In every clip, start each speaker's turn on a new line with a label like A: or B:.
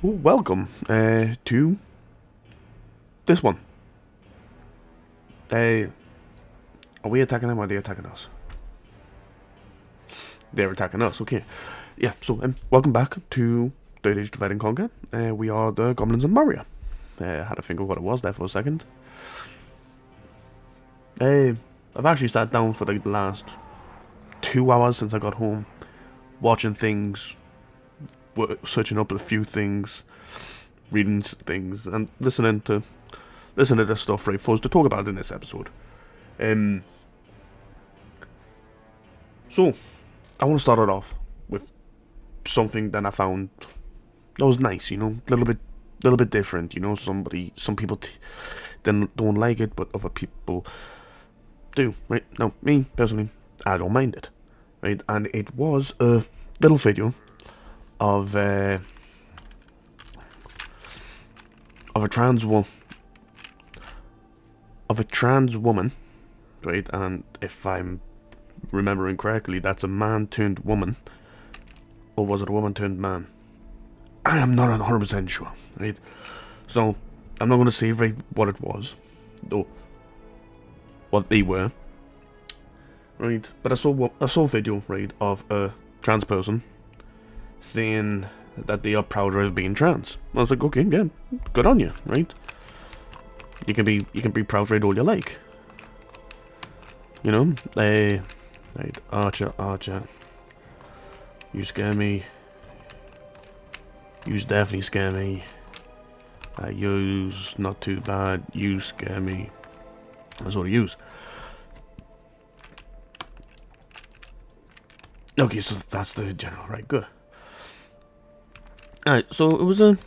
A: Welcome to this one. Are we attacking them or are they attacking us? They're attacking us, okay. Yeah, so welcome back to Third Age Divide and Conquer. We are the Goblins of Moria. Had to think of what it was there for a second. I've actually sat down for the last 2 hours since I got home, watching things, searching up a few things, reading things, and listening to this stuff right for us to talk about in this episode. So I want to start it off with something that I found that was nice, a little bit different. Some people don't like it, but other people do. Right now, me personally, I don't mind it. Right, and it was a little video of a trans woman, right? And if I'm remembering correctly, that's a man turned woman, or was it a woman turned man? I am not 100% sure, right? So I'm not going to say right what it was, though, what they were, right? But I saw a video, right, of a trans person saying that they are prouder of being trans. I was like, okay, yeah, good on you, right? You can be proud right all you like. Right, Archer, you scare me. You definitely scare me. You's not too bad. You scare me. That's what I use. Okay, so that's the general, right? Good. Alright, so it was to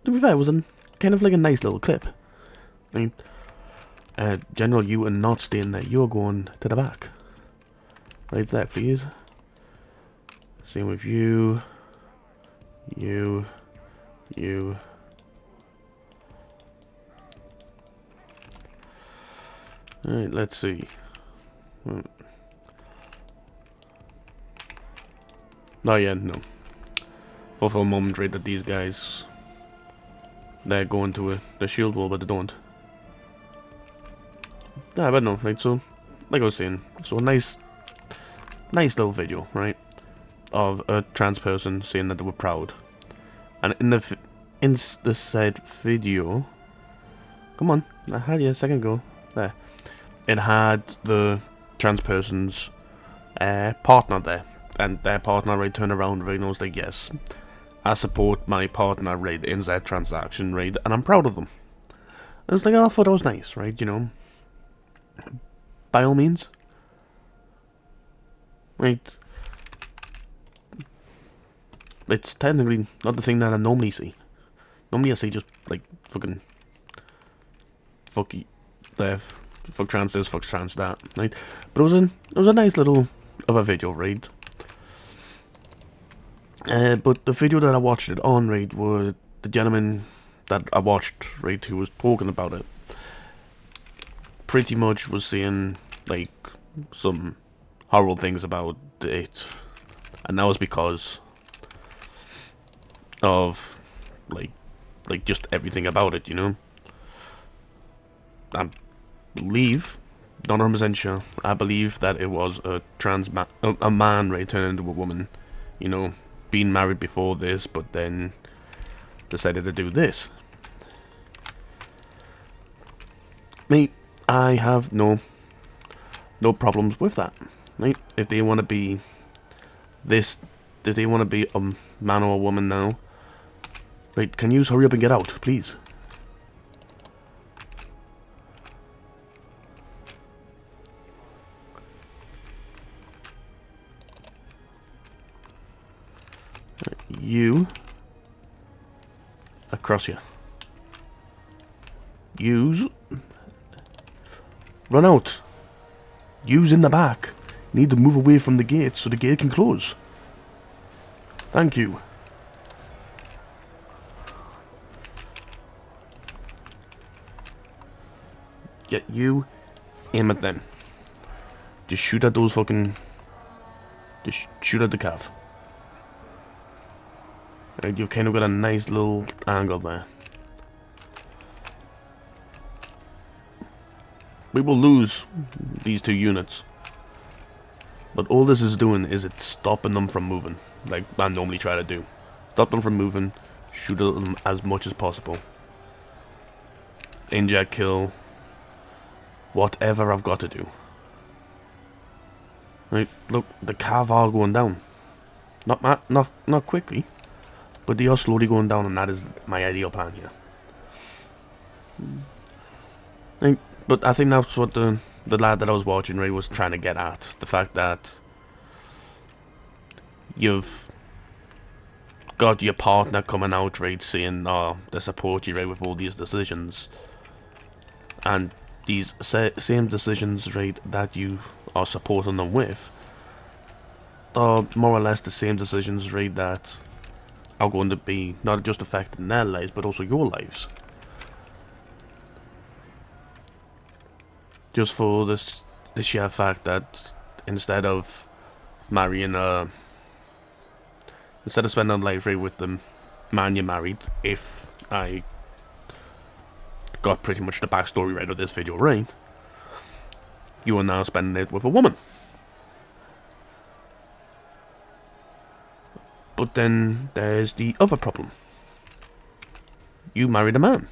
A: be fair, it was kind of like a nice little clip. I mean, General, you are not staying there. You are going to the back. Right there, please. Same with you. You. Alright, let's see. Oh yeah, no. For a moment, right, that these guys, they're going to the shield wall, but they don't. Yeah, but no, right, so, like I was saying, so a nice little video, right, of a trans person saying that they were proud. And in the said video, come on, I had you a second ago, there, it had the trans person's partner there, and their partner, right, turned around, right, and was like, yes, I support my partner, right, in that transaction, right, and I'm proud of them. And it's like, I thought that was nice, right, by all means, right, it's technically not the thing that I normally see. Normally I see just, like, fucking, fuck trans this, fuck trans that, right, but it was a nice little of a video, right. But the video that I watched it on, right, was the gentleman that I watched, right, who was talking about it, pretty much was saying, like, some horrible things about it, and that was because of, like just everything about it, I believe, not 100% sure, I believe that it was a a man, right, turned into a woman, being married before this, but then decided to do this. Me, I have no problems with that, right? If they want to be this, if they want to be a man or a woman now, right, can you hurry up and get out, please? You across here. Use. Run out. Use in the back. Need to move away from the gate so the gate can close. Thank you. Get you. Aim at them. Just shoot at those fucking. Just shoot at the calf. And you've kind of got a nice little angle there. We will lose these 2 units. But all this is doing is it's stopping them from moving. Like I normally try to do. Stop them from moving. Shoot at them as much as possible. Injure, kill. Whatever I've got to do. Right, look, the cav are going down. Not quickly. But they are slowly going down, and that is my ideal plan here. Right, but I think that's what the lad that I was watching, right, was trying to get at. The fact that you've got your partner coming out, right, saying, they support you, right, with all these decisions. And these same decisions, right, that you are supporting them with are more or less the same decisions, right, that are going to be not just affecting their lives, but also your lives. Just for the sheer fact that instead of marrying instead of spending a life, right, with the man you married, if I got pretty much the backstory right of this video right, you are now spending it with a woman. But then there's the other problem. You married a man.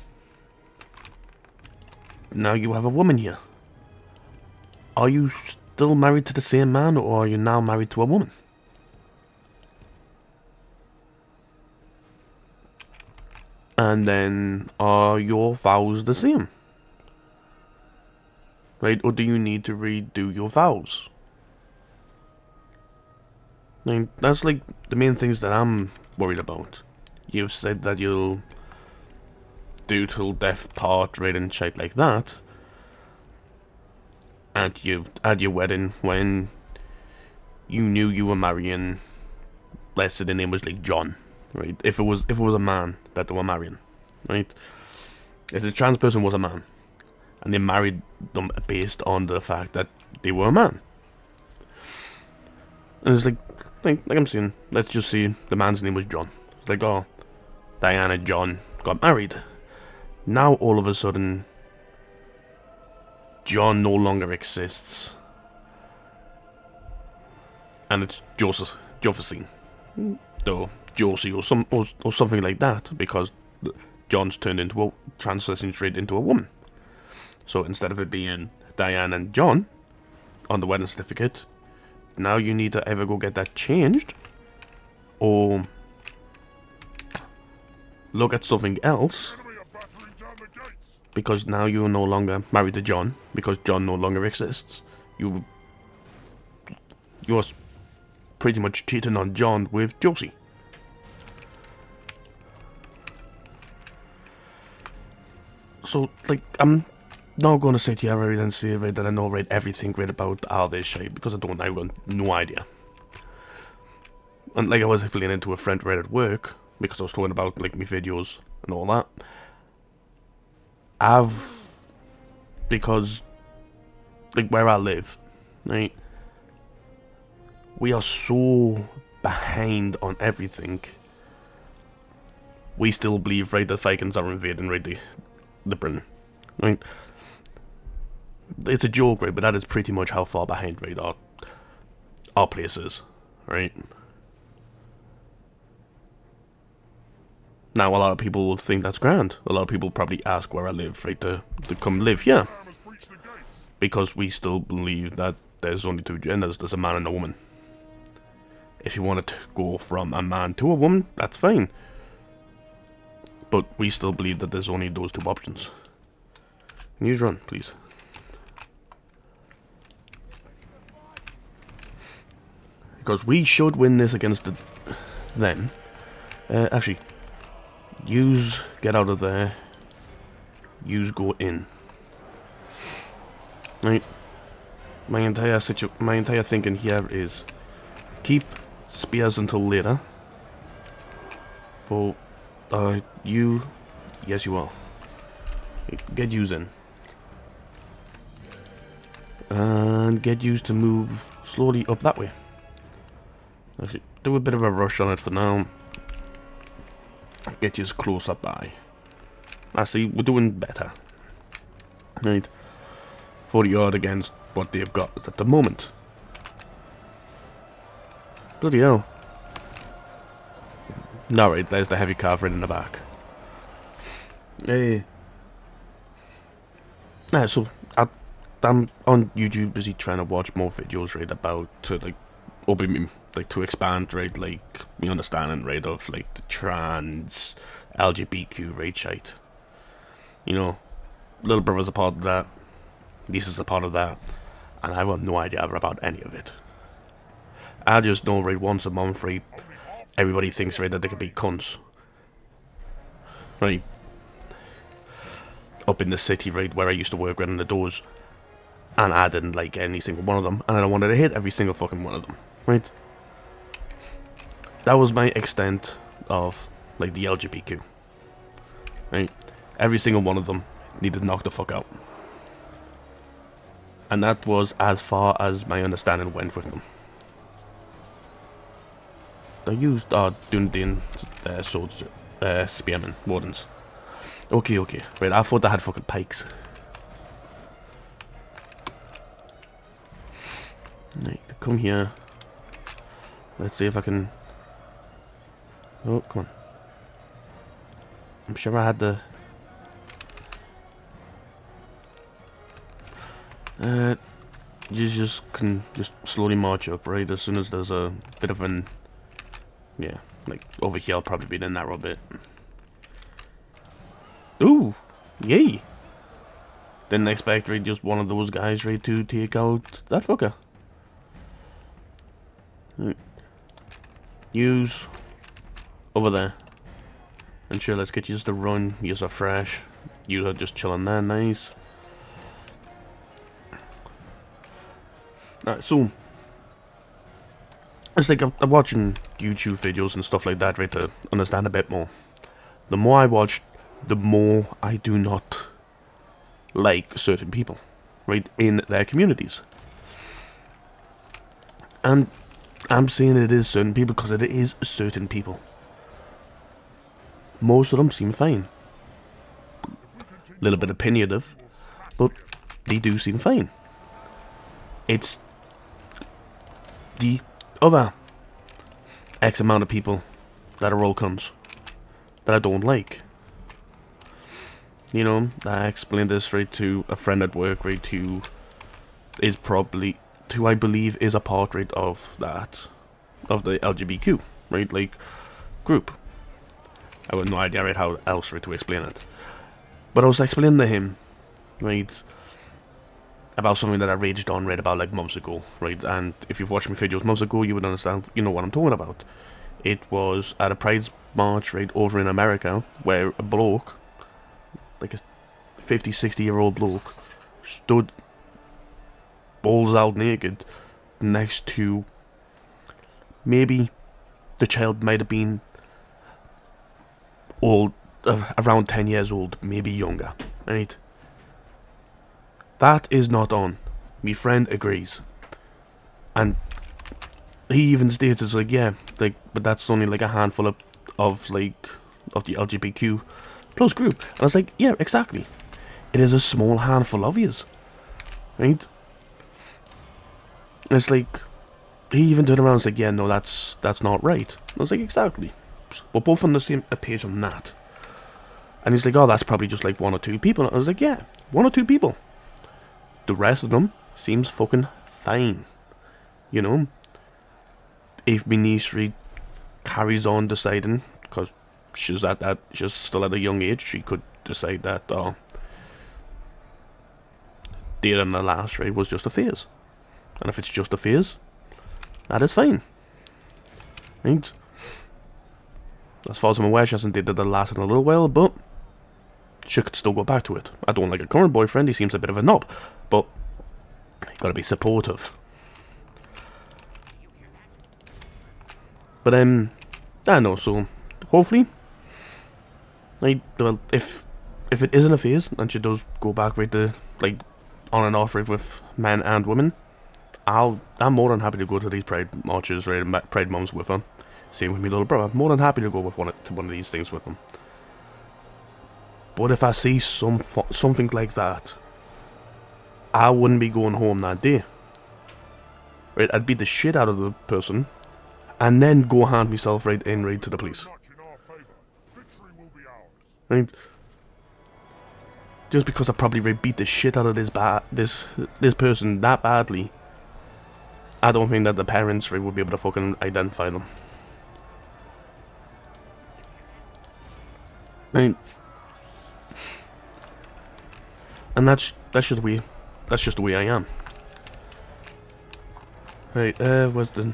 A: Now you have a woman here. Are you still married to the same man, or are you now married to a woman? And then are your vows the same? Right? Or do you need to redo your vows? I mean, that's like the main things that I'm worried about. You've said that you'll do till death part, right, and shit like that. At your wedding, when you knew you were marrying, let's say the name was like John, right? If it was a man that they were marrying, right? If the trans person was a man, and they married them based on the fact that they were a man, and it's like I'm saying, let's just say the man's name was John. It's like, oh, Diana and John got married. Now all of a sudden, John no longer exists, and it's Josephine, or Josie, or something like that, because John's turned into a transition straight into a woman. So instead of it being Diane and John on the wedding certificate, now you need to either go get that changed, or look at something else. Because now you're no longer married to John, because John no longer exists. You're pretty much cheating on John with Josie. So, like, I'm not going to sit here and say, right, that I know, right, everything, right, about all this shit, because I don't. I've got no idea. And, like, I was explaining to a friend right at work, because I was talking about, like, my videos and all that. Because, like, where I live, right, we are so behind on everything. We still believe, right, that Vikings are invading, right, the Britain, right? It's a joke, right, but that is pretty much how far behind, right, our place is, right? Now, a lot of people will think that's grand. A lot of people probably ask where I live, right, to come live here. Because we still believe that there's only 2 genders, there's a man and a woman. If you want to go from a man to a woman, that's fine. But we still believe that there's only those 2 options. Can you run, please? Because we should win this against the... Then. Actually... Use get out of there. Use go in. Right. My entire thinking here is keep spears until later. For you, yes you are. Get yous in. And get yous to move slowly up that way. Actually, do a bit of a rush on it for now. get you closer by. I see, we're doing better. Right. 40 odd against what they've got at the moment. Bloody hell. Alright, there's the heavy cavalry in the back. Hey. So I'm on YouTube busy trying to watch more videos, right, about to like open like to expand, right, like my understanding, right, of like the trans LGBTQ right shite. You know, little brother's a part of that, Lisa's a part of that, and I have no idea about any of it. I just know, right, once a month, right, everybody thinks, right, that they can be cunts. Right. Up in the city, right, where I used to work right in the doors. And I didn't like any single one of them. And I wanted to hit every single fucking one of them. Right? That was my extent of, like, the LGBTQ. Right? Every single one of them needed to knock the fuck out. And that was as far as my understanding went with them. They used Dundee swords, spearmen, wardens. Okay. Right, I thought they had fucking pikes. Right, come here. Let's see if I can... Oh, come on. I'm sure I had the... You just can just slowly march up, right? As soon as there's a bit of an... Yeah, like over here I'll probably be the narrow bit. Ooh! Yay! Didn't expect, right, just one of those guys, right, to take out that fucker. Right. Use over there. And sure, let's get used to run. Use are fresh. You are just chilling there, nice. Alright, so it's like I'm watching YouTube videos and stuff like that, right, to understand a bit more. The more I watch, the more I do not like certain people, right, in their communities. And I'm saying it is certain people because it is certain people. Most of them seem fine. A little bit opinionative, but they do seem fine. It's the other X amount of people that are all cunts that I don't like. You know, I explained this, right, to a friend at work, right, who is probably, who I believe is a part, right, of that, of the LGBTQ, right, like, group. I have no idea, right, how else, right, to explain it. But I was explaining to him, right, about something that I raged on, right, about, like, months ago, right, and if you've watched my videos months ago, you would understand, you know what I'm talking about. It was at a Pride March, right, over in America, where a bloke, like a 50, 60-year-old bloke, stood balls out naked next to, maybe the child might have been old, around 10 years old, maybe younger, right? That is not on. My friend agrees. And he even states, it's like, yeah, like, but that's only like a handful of like, of the LGBTQ plus group. And I was like, yeah, exactly. It is a small handful of yous, right? And it's like, he even turned around and said, yeah, no, that's not right. And I was like, exactly. We're both on the same page on that. And he's like, oh, that's probably just like 1 or 2 people. And I was like, yeah, 1 or 2 people. The rest of them seems fucking fine. You know? If my niece carries on deciding, because she's still at a young age, she could decide that, oh, dating the last, right, was just a phase. And if it's just a phase, that is fine. Right? As far as I'm aware, she hasn't dated the last in a little while, but she could still go back to it. I don't like her current boyfriend, he seems a bit of a knob, but you gotta be supportive. But I don't know, so hopefully, well, if it isn't a phase and she does go back right to like on and off right with men and women, I'm more than happy to go to these pride marches, right, and pride months with her. Same with my little brother. I'm more than happy to go with one of these things with him. But if I see something like that, I wouldn't be going home that day. Right, I'd beat the shit out of the person, and then go hand myself right to the police. Right? Just because I probably beat the shit out of this person that badly, I don't think that the parents would be able to fucking identify them. Right? And that's just the way I am. Right, where's the...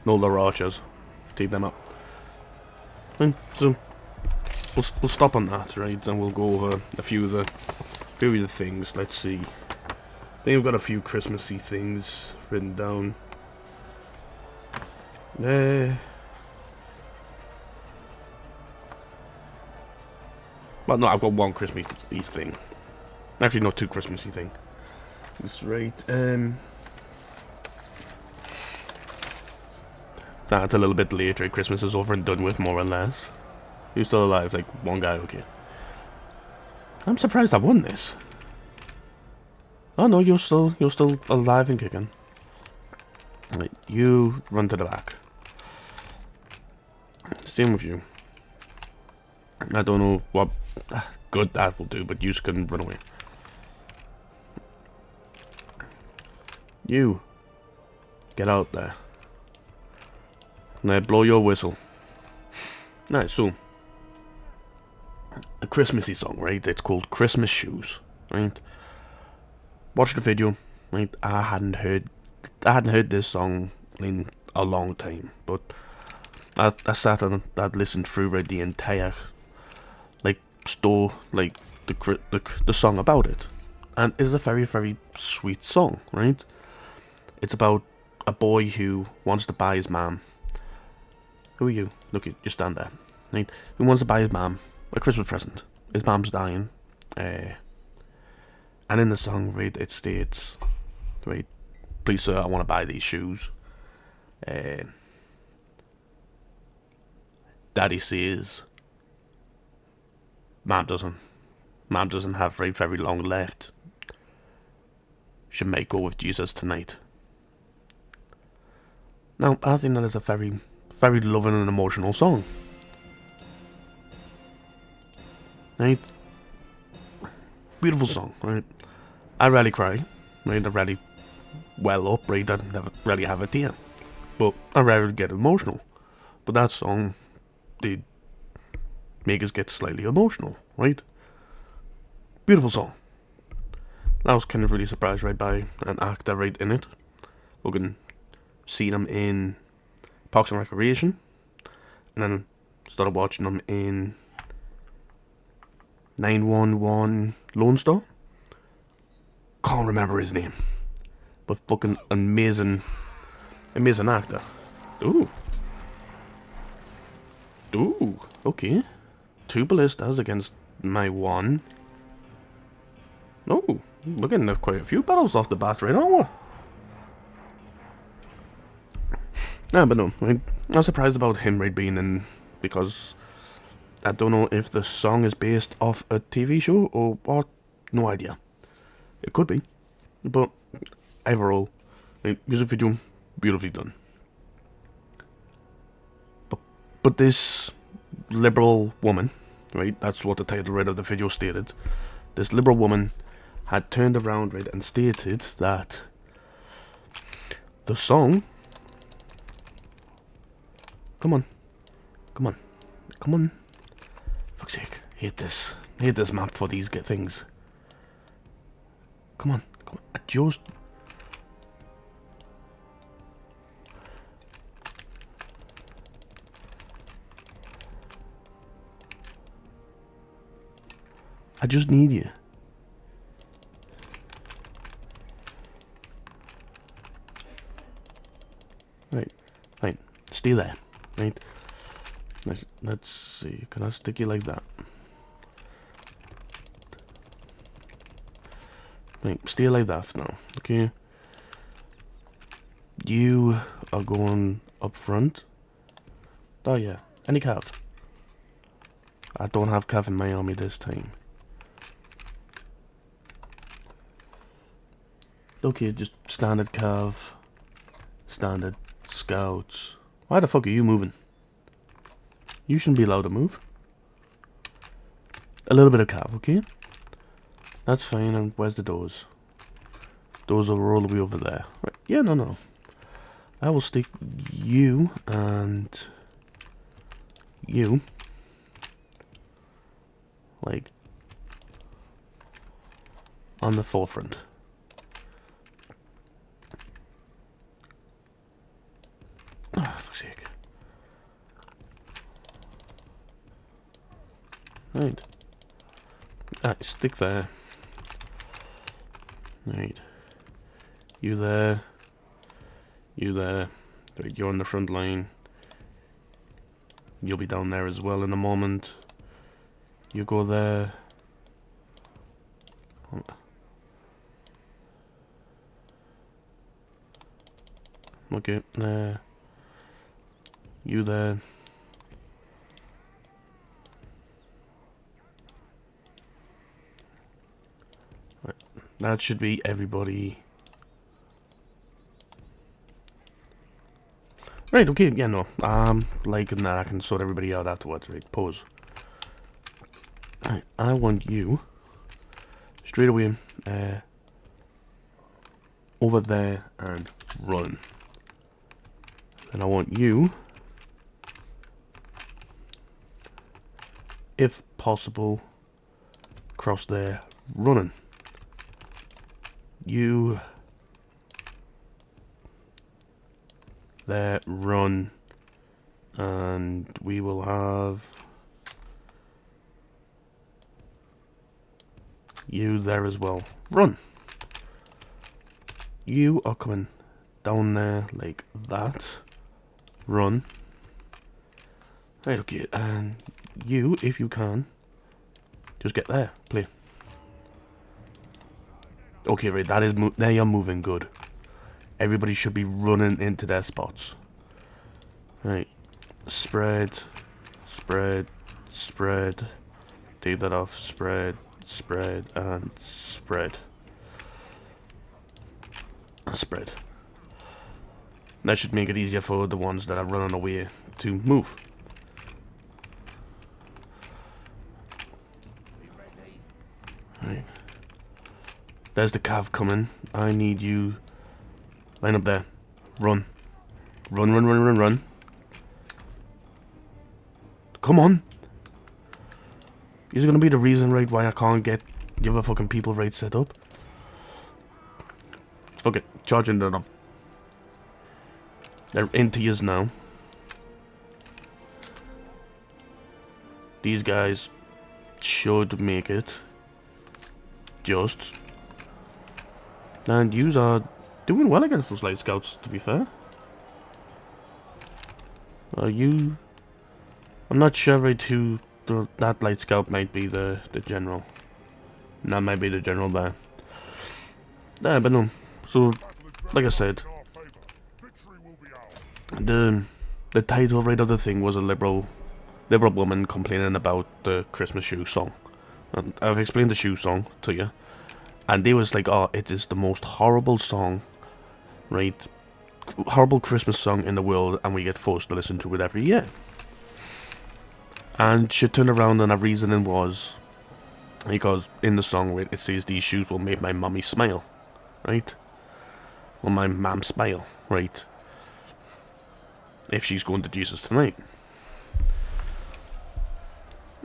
A: No, the Rochers. Take them up. Right, so, we'll stop on that, right, and we'll go over a few of the things. Let's see. I think I've got a few Christmassy things written down. Well, no, I've got one Christmassy thing. Actually, not two Christmassy things. That's right, That's a little bit later. Christmas is over and done with, more or less. Who's still alive? Like, one guy, okay. I'm surprised I won this. Oh no, you're still alive and kicking. Right, you run to the back. Same with you. I don't know what good that will do, but you can run away. You get out there. Now blow your whistle. Alright, so a Christmassy song, right? It's called Christmas Shoes, right? Watch the video, right? I hadn't heard this song in a long time, but I sat and I listened through the entire the song about it, and it's a very, very sweet song, right? It's about a boy who wants to buy his mom. Who are you? Look, you stand there. Right? Who wants to buy his mom a Christmas present? His mom's dying. And in the song, right, it states, right, please sir, I want to buy these shoes. Daddy says, Mom doesn't have very long left. She may go with Jesus tonight. Now, I think that is a very, very loving and emotional song. Right? Beautiful song, right? I rarely cry, right? I rarely well up, right? I never really have a tear. But I rarely get emotional. But that song did make us get slightly emotional, right? Beautiful song. I was kind of really surprised, right, by an actor right in it. Fucking seen him in Parks and Recreation, and then started watching him in 911 Lone Star. Can't remember his name, but fucking amazing actor. Ooh, okay. 2 ballistas against my 1. Oh, we're getting quite a few battles off the bat right now. But no, I'm surprised about him being in, because I don't know if the song is based off a TV show or what. No idea. It could be, but overall, music video, beautifully done. But this liberal woman, right? That's what the title of the video stated. This liberal woman had turned around, right, and stated that the song. Come on. Fuck's sake. Hate this map for these things. Come on. I just need you. Right. Fine. Stay there. Right. Let's see. Can I stick you like that? Right. Stay like that now. Okay. You are going up front, Oh yeah. Any cav? I don't have cav in my army this time. Okay, just standard cav. Standard scouts. Why the fuck are you moving? You shouldn't be allowed to move. A little bit of cav, okay? That's fine, and where's the doors? Doors are all the way over there. Right. Yeah, no. I will stick you and you like on the forefront. Oh, for fuck's sake. Right. Stick there. Right. You there. You there. Right, you're on the front line. You'll be down there as well in a moment. You go there. Okay, there. You there. Right. That should be everybody. Right, okay, yeah, no. Like that, I can sort everybody out afterwards. Right, pause. Alright, I want you straight away over there and run. And I want you, if possible, cross there running. You there, run, and we will have you there as well. Run. You are coming down there like that. Run. Right, okay, and you, if you can, just get there. Play. Okay, right, that is there you're moving good. Everybody should be running into their spots. Right. Spread. Spread. Spread. Take that off. Spread. Spread. And spread. Spread. That should make it easier for the ones that are running away to move. Right. There's the cav coming. I need you. Line up there. Run. Run, run, run, run, run. Come on. Is it gonna be the reason, right, why I can't get the other fucking people right set up? Fuck it. Charging that up. They're into yous now. These guys should make it. Just. And yous are doing well against those light scouts, to be fair. Are you? I'm not sure right who that light scout might be the general. That might be the general there. Yeah, but no. So, like I said, the title right of the thing was a liberal woman complaining about the Christmas shoe song. And I've explained the shoe song to you, and they was like, "Oh, it is the most horrible song, right? Horrible Christmas song in the world, and we get forced to listen to it every year." And she turned around, and her reasoning was because in the song, right, it says these shoes will make my mummy smile, right? Will my mum smile, right? If she's going to Jesus tonight.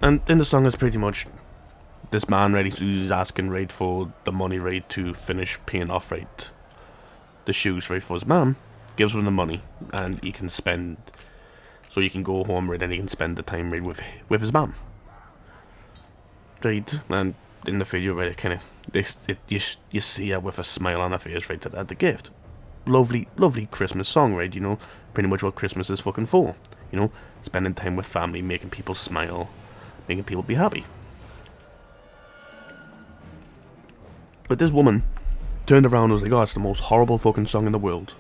A: And in the song, it's pretty much this man, right, who's asking, right, for the money, right, to finish paying off, right, the shoes, right, for his mum, gives him the money, and he can spend, so he can go home, right, and he can spend the time, right, with his mum. Right, and in the video, right, it kind of, you see her with a smile on her face, right, at the gift. Lovely, lovely Christmas song, right, you know, pretty much what Christmas is fucking for, you know, spending time with family, making people smile, making people be happy. But this woman turned around and was like, "Oh, it's the most horrible fucking song in the world.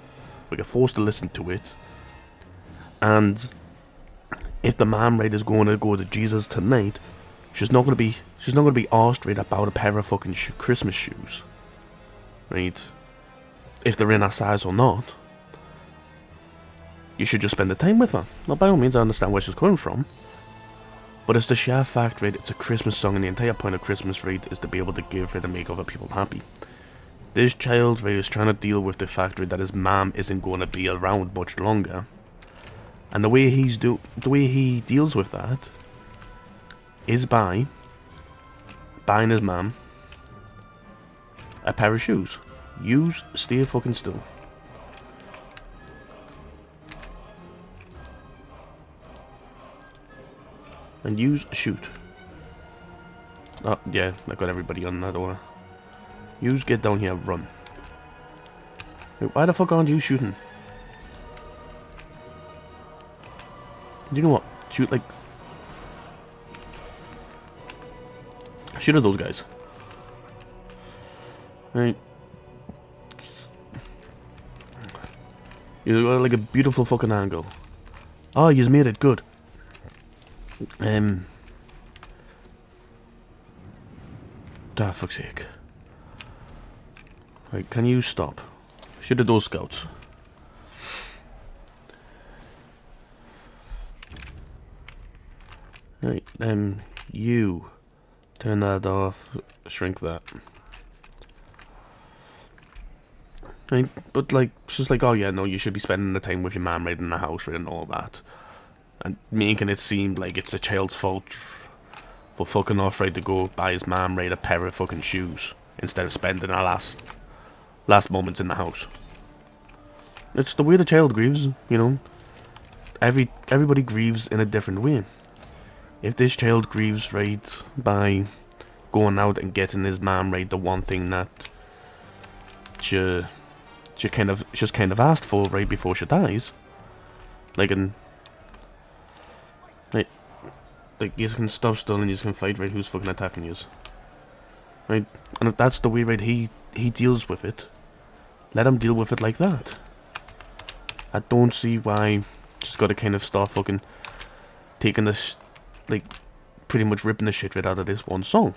A: We get forced to listen to it." And if the mom, right, is going to go to Jesus tonight, she's not gonna be asked, right, about a pair of fucking Christmas shoes, right? If they're in her size or not. You should just spend the time with her. Now, by all means, I understand where she's coming from. But it's the sheer fact, right, it's a Christmas song, and the entire point of Christmas, right, is to be able to give, right, and make other people happy. This child, right, is trying to deal with the fact, right, that his mom isn't going to be around much longer. And the way he deals with that is by buying his mom a pair of shoes. Stay fucking still. And shoot. Oh, yeah, I got everybody on that order. Get down here, run. Wait, why the fuck aren't you shooting? Do you know what? Shoot at those guys. Right. You got like a beautiful fucking angle. Oh, you've made it good. Fuck's sake. Right, can you stop? Shoot at those scouts. Right, you turn that off, shrink that. Right, but like, she's like, oh yeah, no, you should be spending the time with your mom right in the house, right, and all that. And making it seem like it's the child's fault for fucking off, right, to go buy his mom, right, a pair of fucking shoes instead of spending our last moments in the house. It's the way the child grieves, you know. Everybody grieves in a different way. If this child grieves, right, by going out and getting his mom, right, the one thing that she's kind of asked for, right, before she dies, like you can stop still and you can fight, right, who's fucking attacking you, right? And if that's the way, right, he deals with it, let him deal with it like that. I don't see why she's got to kind of start fucking taking this, like, pretty much ripping the shit right out of this one song.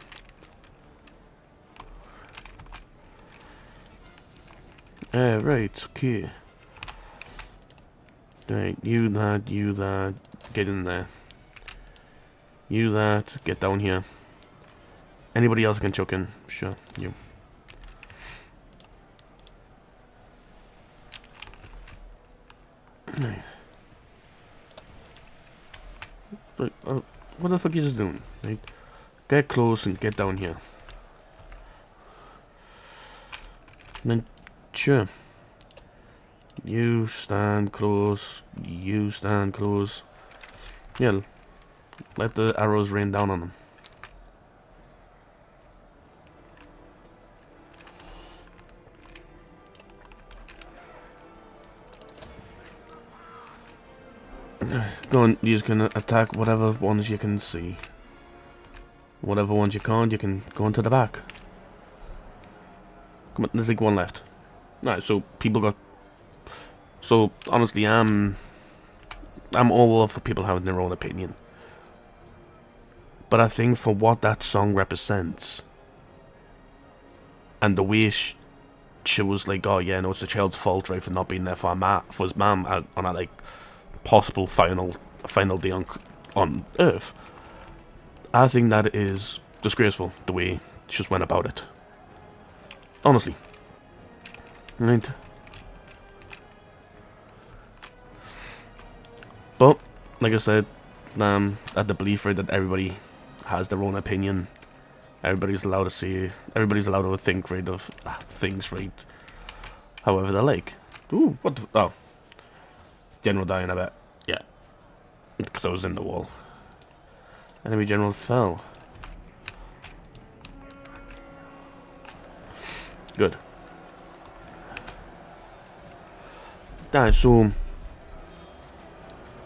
A: Right, okay. Right, you that, get in there. You that, get down here. Anybody else can chuck in? Sure, you. Right. Right, what the fuck are you just doing? Right? Get close and get down here. And then, sure. You stand close. You stand close. Yeah, let the arrows rain down on them. Go on, you can attack whatever ones you can see. Whatever ones you can't, you can go into the back. Come on, there's like one left. Alright, so people got... So, honestly, I'm all for people having their own opinion. But I think for what that song represents, and the way she was like, oh yeah, no, it's the child's fault, right, for not being there for his mom on a, like, possible final day on Earth. I think that is disgraceful, the way she just went about it. Honestly. Right. But, like I said, at the belief, right, that everybody has their own opinion. Everybody's allowed to say, everybody's allowed to think, right, of things, right, however they like. Ooh, what the, oh. General dying, I bet. Yeah. Because I was in the wall. Enemy general fell. Good. That, so...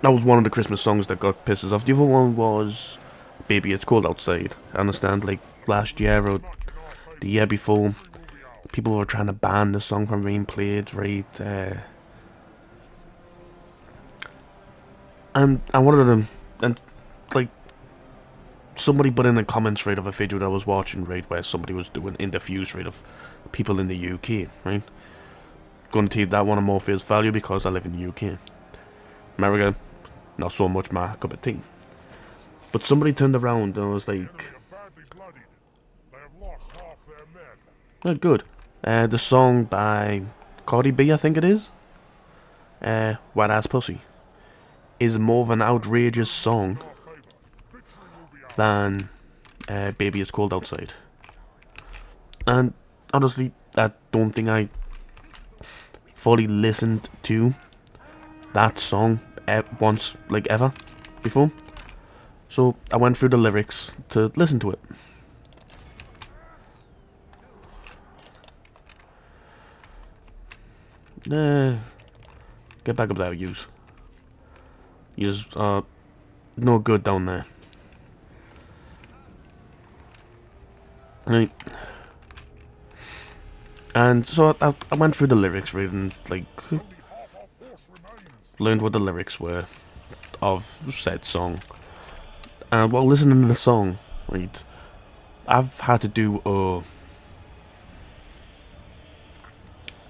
A: That was one of the Christmas songs that got pisses off. The other one was Baby It's Cold Outside. I understand, like, last year or the year before, people were trying to ban the song from being played, right? And one of them, And, like, somebody put in the comments, right, of a video that I was watching, right, where somebody was doing interviews, right, of people in the UK, right? Gonna take that one on more face value because I live in the UK. America, not so much my cup of tea. But somebody turned around and was like, oh, good. The song by Cardi B, I think it is, Wet Ass Pussy, is more of an outrageous song than Baby It's Cold Outside. And honestly, I don't think I fully listened to that song once, like, ever before. So I went through the lyrics to listen to it. Get back up there, yous. Yous are no good down there. Right. And so I went through the lyrics, right, and, like, learned what the lyrics were of said song. And while listening to the song, right, I've had to do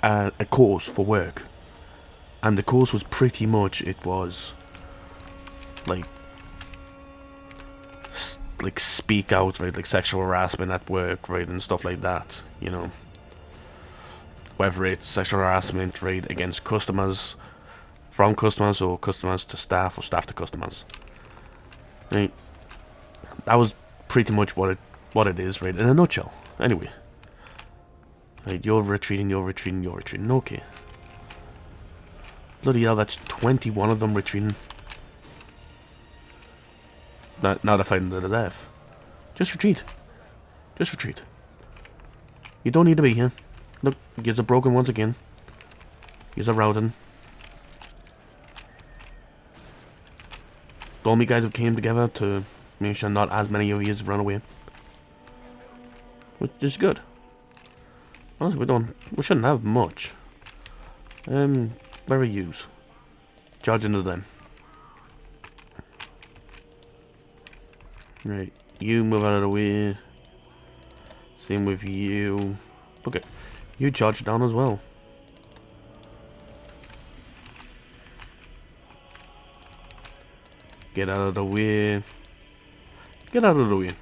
A: a course for work. And the course was pretty much, it was, like speak out, right, like sexual harassment at work, right, and stuff like that, you know. Whether it's sexual harassment, right, against customers, from customers, or customers to staff, or staff to customers. Right. That was pretty much what it is, right, in a nutshell. Anyway. Right, you're retreating, okay. Bloody hell, that's 21 of them retreating. Now they're fighting to the death. Just retreat. Just retreat. You don't need to be here. Look, you're broken once again. You're routing. The only guys have came together to make sure not as many of you run away. Which is good. Honestly, we shouldn't have much. Where are yous? Charge into them. Right, you move out of the way. Same with you. Okay, you charge down as well. Get out of the way. Get out of the way.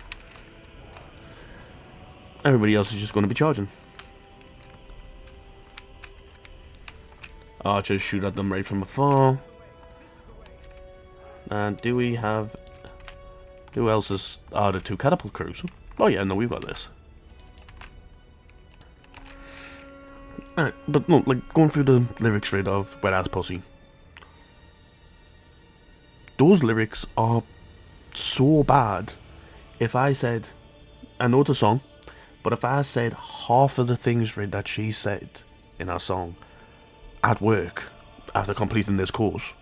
A: Everybody else is just going to be charging. Archers shoot at them right from afar. And do we have... Who else is... the two catapult crews. Oh yeah, no, we've got this. Alright, but no, like, going through the lyrics right of Wet Ass Pussy. Those lyrics are so bad. If I said... I know it's a song, but if I said half of the things right that she said in her song at work after completing this course,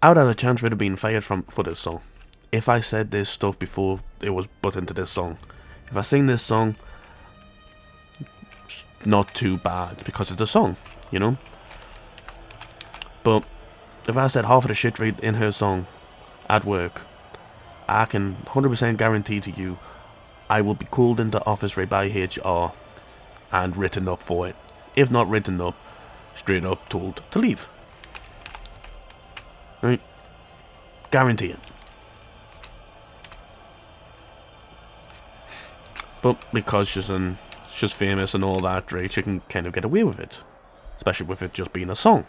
A: I would have a chance of being fired for this song. If I said this stuff before it was put into this song. If I sing this song, it's not too bad because it's a song, you know? But if I said half of the shit right in her song at work, I can 100% guarantee to you I will be called into office right by HR and written up for it. If not written up, straight up told to leave. Right? Guarantee it. But because she's famous and all that, right, she can kind of get away with it. Especially with it just being a song.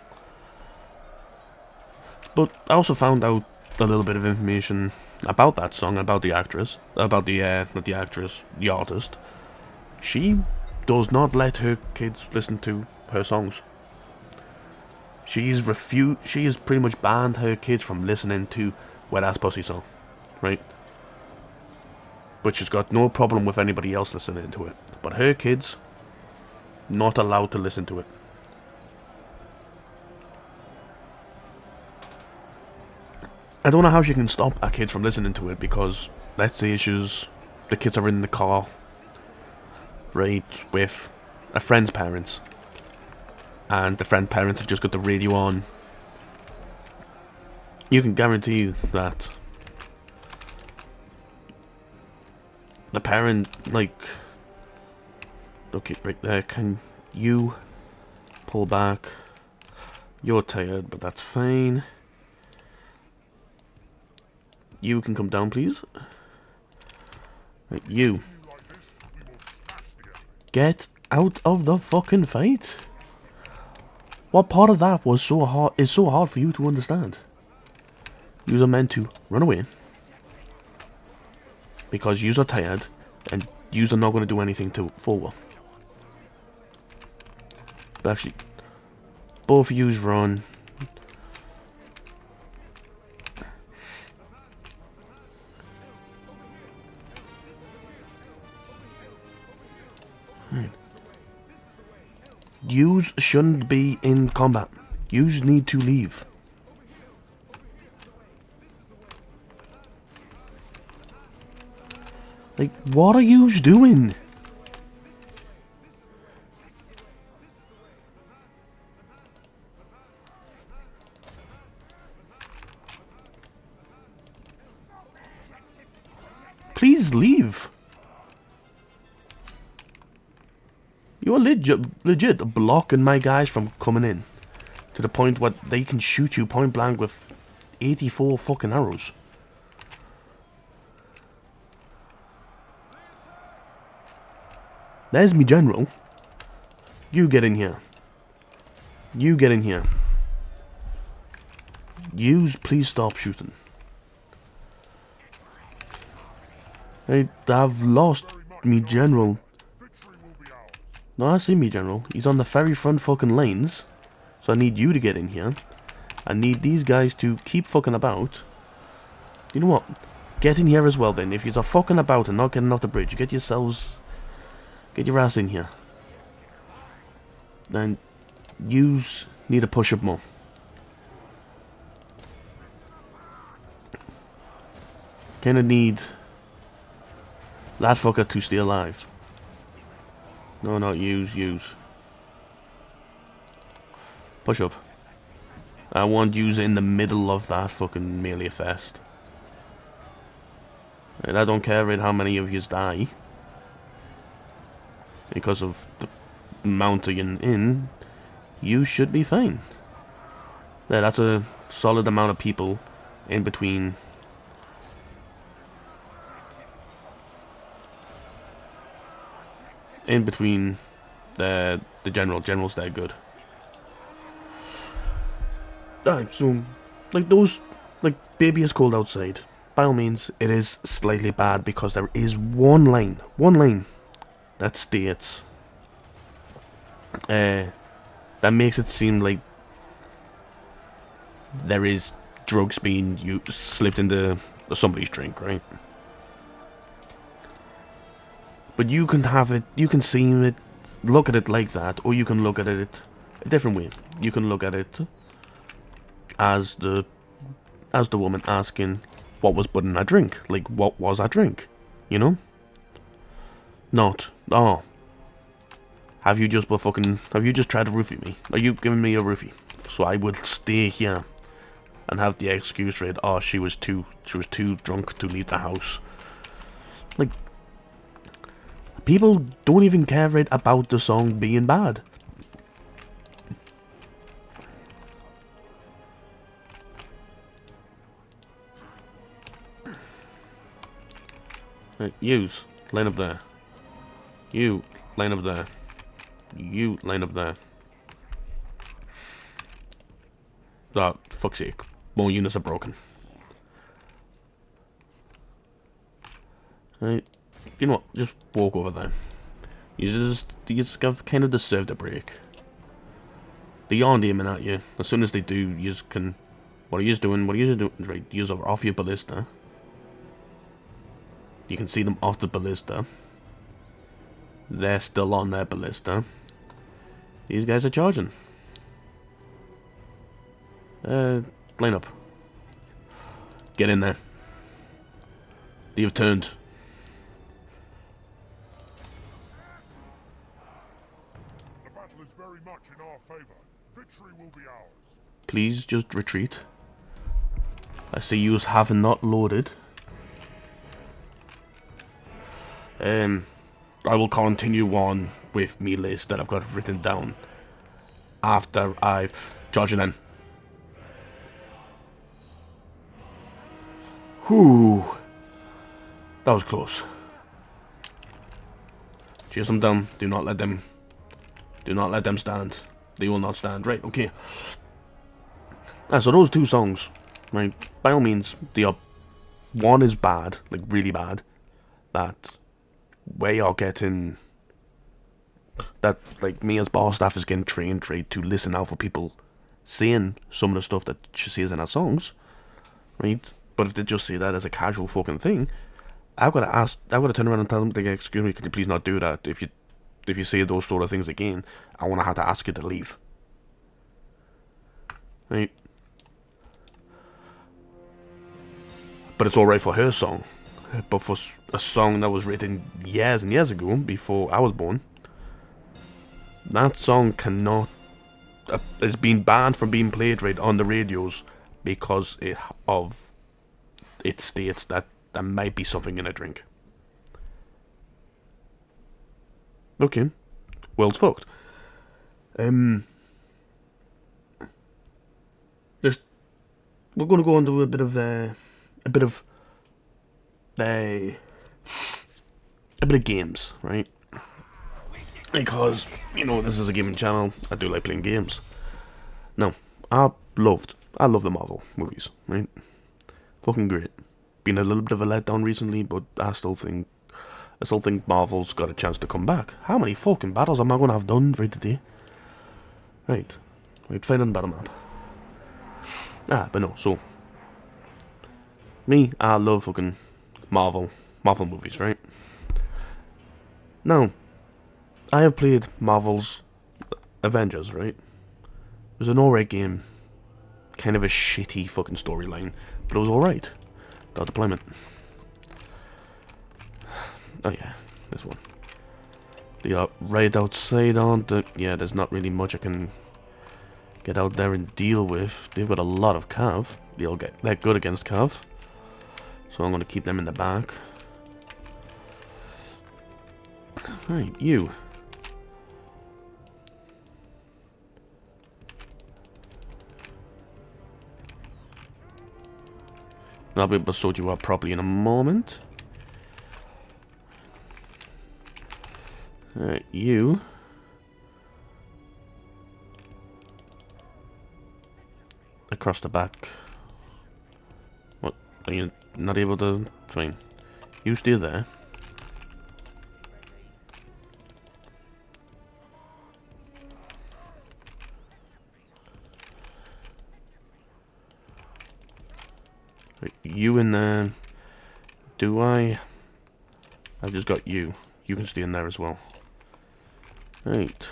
A: But I also found out a little bit of information about that song, about the actress, about the, not the actress, the artist. She does not let her kids listen to her songs. She has pretty much banned her kids from listening to Wet Ass Pussy song, right? But she's got no problem with anybody else listening to it. But her kids, not allowed to listen to it. I don't know how she can stop her kids from listening to it because, let's say the kids are in the car, right, with a friend's parents. And the friend parents have just got the radio on. You can guarantee that the parent, like, okay, right there, can you pull back? You're tired, but that's fine. You can come down, please. Right, you. Get out of the fucking fight. What part of that was so hard, is so hard for you to understand? You are meant to run away. Because you are tired, and you are not going to do anything to forward. But actually, both of yous run. Right. Yous shouldn't be in combat. Yous need to leave. Like, what are yous doing? Please leave. You are legit blocking my guys from coming in. To the point where they can shoot you point blank with 84 fucking arrows. There's me general. You get in here. You get in here. Yous, please stop shooting. I've lost me general. No, I see me general. He's on the very front fucking lanes. So I need you to get in here. I need these guys to keep fucking about. You know what? Get in here as well then. If you're fucking about and not getting off the bridge, get yourselves... Get your ass in here. And yous need to push up more. Kinda need that fucker to stay alive. No, not use. Push up. I want yous in the middle of that fucking melee fest. And I don't care how many of yous die. Because of the mounting in, you should be fine. Yeah, that's a solid amount of people in between. In between the general's that good. Alright, so like those, like baby is cold outside. By all means, it is slightly bad because there is one line that states that makes it seem like there is drugs being slipped into somebody's drink, right? But you can have it, you can see it, look at it like that, or you can look at it a different way. You can look at it as the woman asking what was put in that drink. Like, what was that drink? You know? Not, oh, have you just tried to roofie me? Are you giving me a roofie? So I would stay here and have the excuse read, oh, she was too drunk to leave the house. Like, people don't even care about the song being bad. Right, yous, line up there. You, line up there. You, line up there. Oh, fuck's sake. More units are broken. Right. You know what? Just walk over there. You just kind of deserve a break. They aren't aiming at you. As soon as they do, you can... What are you doing? Right, you are off your ballista. You can see them off the ballista. They're still on their ballista. These guys are charging. Line up. Get in there. They've turned.
B: The battle is very much in our favor. Victory will be ours.
A: Please just retreat. I see yous have not loaded. I will continue on with me list that I've got written down after I've charging in. Whew. That was close. Chase them down. Do not let them stand. They will not stand. Right, okay. So those two songs, right, by all means, they are, one is bad, like really bad, that where you're getting, that like me as bar staff is getting trained, right, to listen out for people saying some of the stuff that she says in her songs, right, but if they just say that as a casual fucking thing, I've got to turn around and tell them, like, excuse me, could you please not do that? If you say those sort of things again, I want to have to ask you to leave. Right? But it's alright for her song. But for a song that was written years and years ago, before I was born, that song cannot... it's been banned from being played right on the radios because it states that there might be something in a drink. Okay. World's fucked. We're going to go into a bit of games, right? Because, you know, this is a gaming channel. I do like playing games. Now, I love the Marvel movies, right? Fucking great. Been a little bit of a letdown recently, but I still think Marvel's got a chance to come back. How many fucking battles am I going to have done right today? Right, find on the battle map. But no, so me, I love fucking Marvel movies, right? Now, I have played Marvel's Avengers, right? It was an alright game. Kind of a shitty fucking storyline, but it was alright. Deployment. Oh yeah, this one. They are right outside on the... yeah, there's not really much I can get out there and deal with. They've got a lot of cav. They're good against cav. So I'm going to keep them in the back. Right, you. I'll be able to sort you out properly in a moment. Alright, you. Across the back. What? Are you not able to... fine. You stay there. Right, you in there. Do I... I've just got you. You can stay in there as well. Right.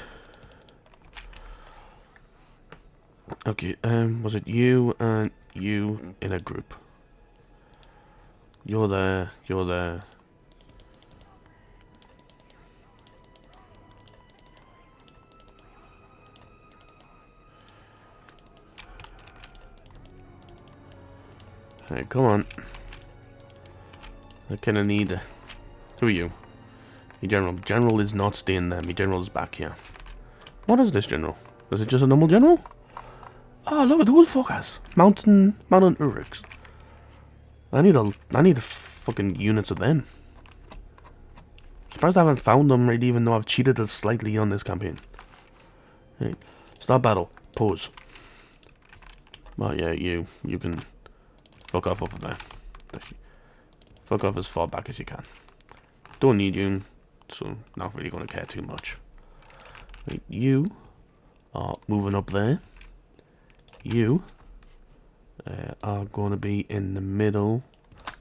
A: Okay, was it you and you in a group? You're there, you're there. Alright, come on. I kinda need... who are you? Me general. General is not staying there. Me general is back here. What is this general? Is it just a normal general? Oh, look at those fuckers. Mountain Uruks. I need fucking units of them. Surprised I haven't found them right, even though I've cheated it slightly on this campaign. Right. Start battle. Pause. Oh yeah, you can fuck off over there. Fuck off as far back as you can. Don't need you, so not really gonna care too much. Right, you are moving up there. You are going to be in the middle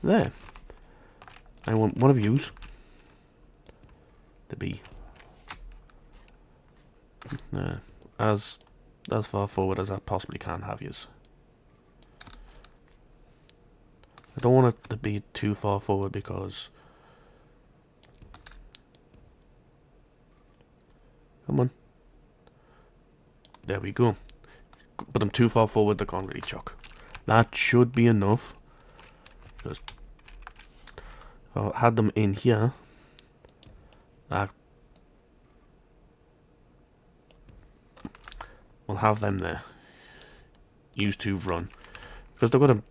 A: there. I want one of yous to be as far forward as I possibly can have yous. I don't want it to be too far forward because... come on. There we go. But I'm too far forward, they can't really chuck. That should be enough. Just if I had them in here. That we'll have them there. Used to run. Because they're gonna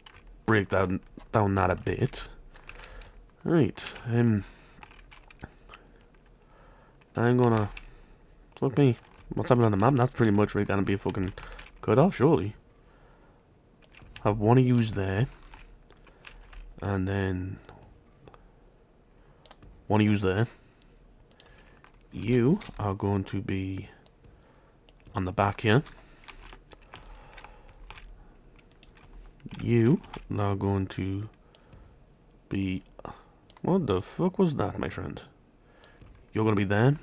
A: break down that a bit. Right, I'm gonna fuck me. What's happening on the map? That's pretty much gonna be fucking cut off, surely. Have one of yous there. And then one of yous there. You are going to be on the back here. You are going to be... What the fuck was that, my friend? You're going to be there.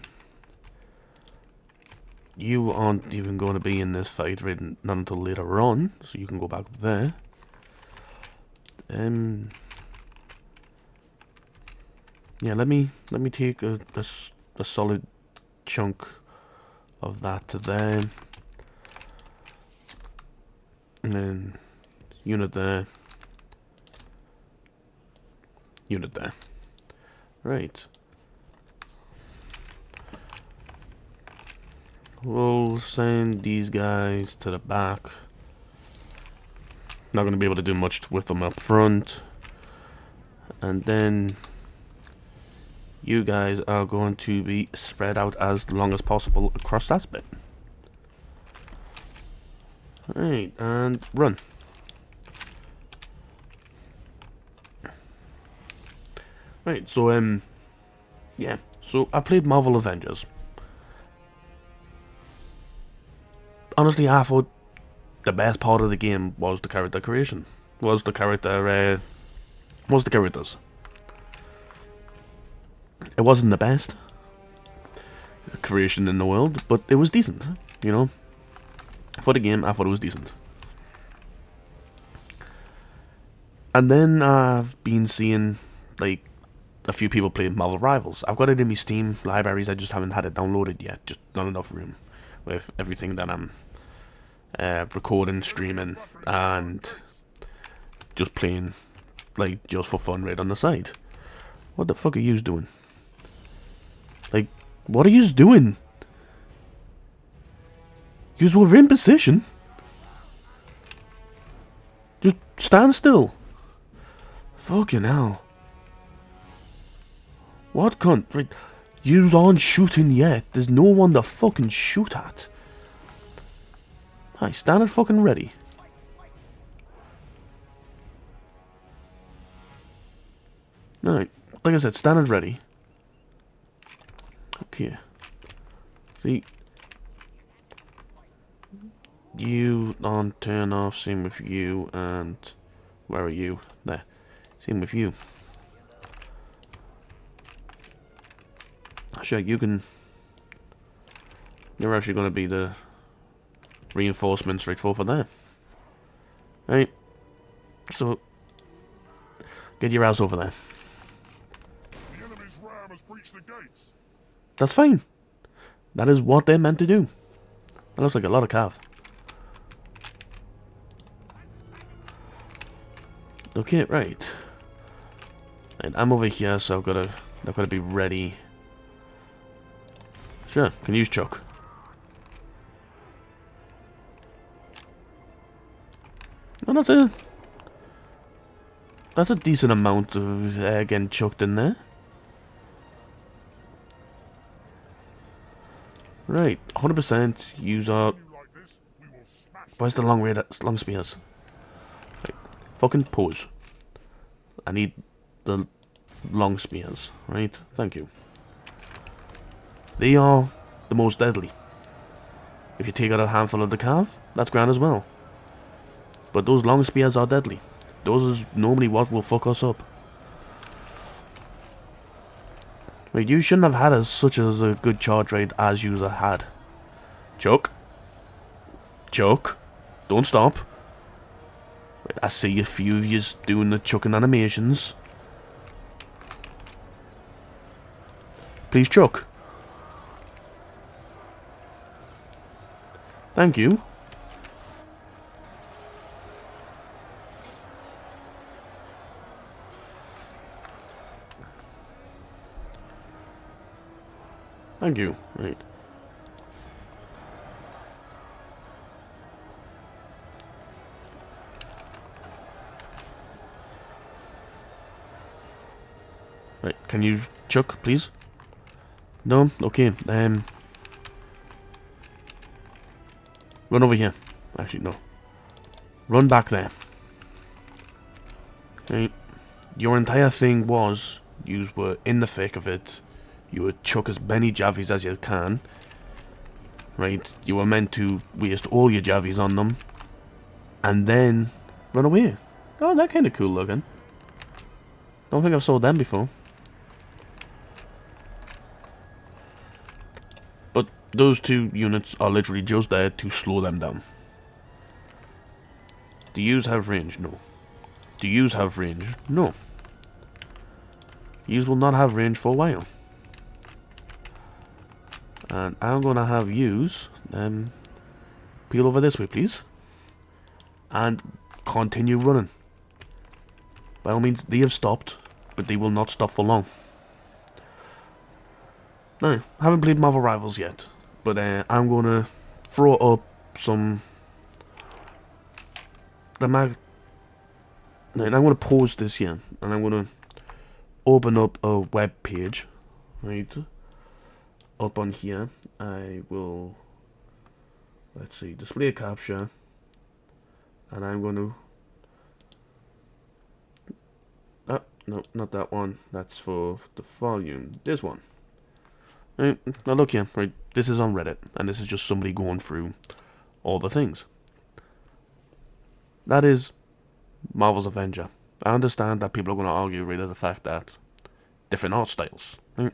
A: You aren't even going to be in this fight right, not until later on, so you can go back up there. Yeah, let me take a solid chunk of that to there. And then unit there. Unit there. Right. We'll send these guys to the back. Not going to be able to do much with them up front. And then you guys are going to be spread out as long as possible across that bit. Alright, and run. Right, so, yeah. So, I've played Marvel Avengers. Honestly, I thought the best part of the game was the character creation. Was the characters. It wasn't the best creation in the world, but it was decent, you know. For the game, I thought it was decent. And then I've been seeing, like, a few people play Marvel Rivals. I've got it in my Steam libraries, I just haven't had it downloaded yet. Just not enough room with everything that I'm recording, streaming, and just playing, like, just for fun right on the side. What the fuck are yous doing? Like, what are yous doing? Yous were in position. Just stand still. Fucking hell. What cunt? Right, yous aren't shooting yet. There's no one to fucking shoot at. Hi, stand it fucking ready. Alright, like I said, stand it ready. Okay. See, you on turn off, same with you, and where are you? There. Same with you. Sure, you can... You're actually going to be the reinforcements right for there. Right. So, get your ass over there.
B: The enemy's ram has breached the gates.
A: That's fine. That is what they're meant to do. That looks like a lot of cav. Okay, right. And I'm over here, so I've gotta be ready. Sure, can use Chuck. Oh, that's a decent amount of air getting chucked in there. Right, 100% use our... Where's the long spears? Right, fucking pause. I need the long spears, right? Thank you. They are the most deadly. If you take out a handful of the cav, that's grand as well. But those long spears are deadly. Those is normally what will fuck us up. Wait, you shouldn't have had such a good charge rate as you had. Chuck. Chuck. Don't stop. Wait, I see a few of you doing the chucking animations. Please chuck. Thank you. Thank you. Right. Right. Can you chuck, please? No? Okay. Run over here. Actually, no. Run back there. Right. Your entire thing was, you were in the thick of it. You would chuck as many javies as you can. Right. You were meant to waste all your javies on them. And then run away. Oh, that kind of cool looking. Don't think I've sold them before. But those two units are literally just there to slow them down. Do yous have range? No. Do yous have range? No. Yous will not have range for a while. And I'm gonna have yous peel over this way, please. And continue running. By all means, they have stopped, but they will not stop for long. Now, I haven't played Marvel Rivals yet, but I'm gonna throw up some. Right, I'm gonna pause this here, and I'm gonna open up a web page, right? Up on here, I will. Let's see, display a capture, and I'm gonna. No, not that one. That's for the volume. This one. Right, now look here. Right, this is on Reddit, and this is just somebody going through all the things. That is Marvel's Avenger. I understand that people are going to argue right at the fact that different art styles, right?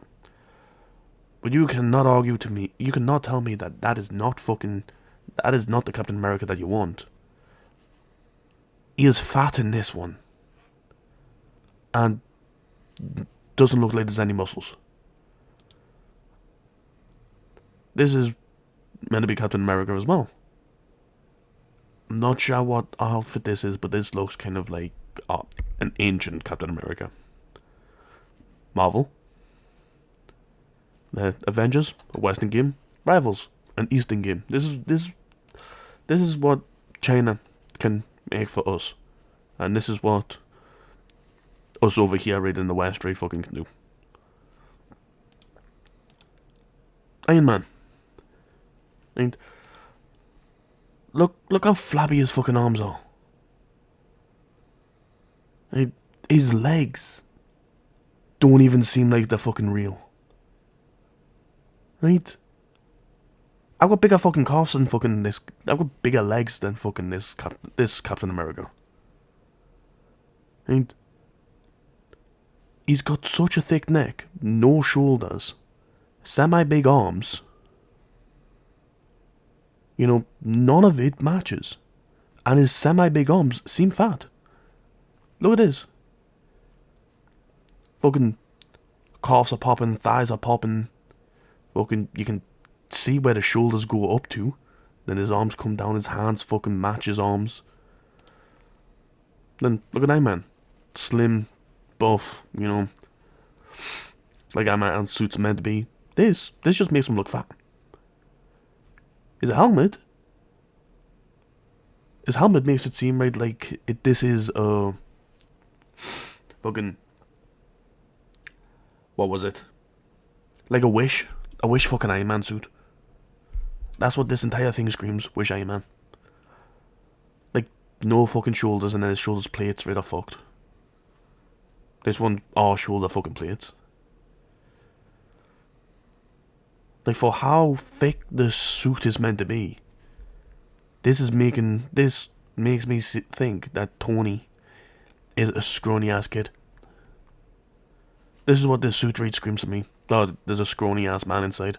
A: But you cannot argue to me. You cannot tell me that that is not the Captain America that you want. He is fat in this one, and doesn't look like there's any muscles. This is meant to be Captain America as well. I'm not sure what outfit this is, but this looks kind of like an ancient Captain America. Marvel. The Avengers, a Western game. Rivals, an Eastern game. This is what China can make for us, and this is what us over here, right in the West, right fucking can do. Iron Man. And look how flabby his fucking arms are. And his legs don't even seem like they're fucking real. Right? I've got bigger fucking calves than fucking this. I've got bigger legs than fucking this Captain America. And he's got such a thick neck, no shoulders, semi-big arms. You know, none of it matches. And his semi-big arms seem fat. Look at this. Fucking calves are popping, thighs are popping. Fucking, you can see where the shoulders go up to. Then his arms come down, his hands fucking match his arms. Then, look at Iron Man. Slim, buff, you know. Like Iron Man's suit's meant to be. This just makes him look fat. His helmet makes it seem right like this is a fucking, what was it? Like a wish fucking Iron Man suit. That's what this entire thing screams. Wish Iron Man. Like no fucking shoulders, and then his shoulders plates right are fucked. This one are shoulder fucking plates. Like, for how thick the suit is meant to be, this makes me think that Tony is a scrawny ass kid. This is what this suit rate screams to me. Oh, there's a scrawny ass man inside.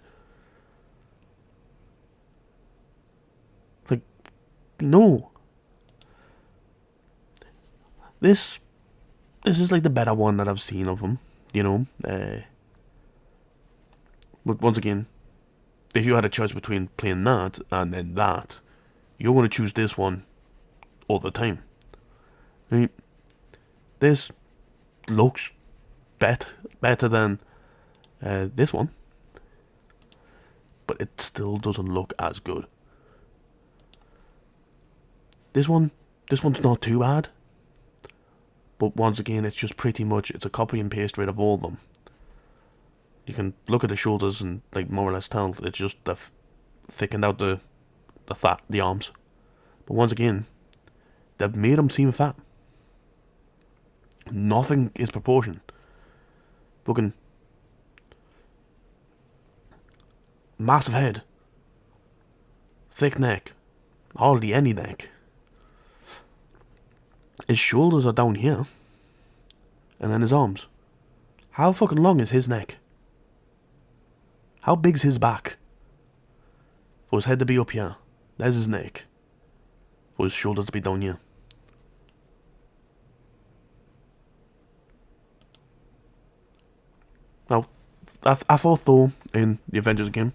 A: Like, no. This is like the better one that I've seen of him, you know. But once again, if you had a choice between playing that and then that, you're going to choose this one all the time. I mean, this looks better than this one. but it still doesn't look as good. This one's not too bad. But once again, it's just pretty much, it's a copy and paste rate of all of them. You can look at the shoulders and like more or less tell it's just they've thickened out the fat, the arms. But once again, they've made them seem fat. Nothing is proportion. Fucking massive head, thick neck, hardly any neck. His shoulders are down here, and then his arms. How fucking long is his neck? How big's his back? For his head to be up here, there's his neck. For his shoulders to be down here. Now, I thought Thor in the Avengers game,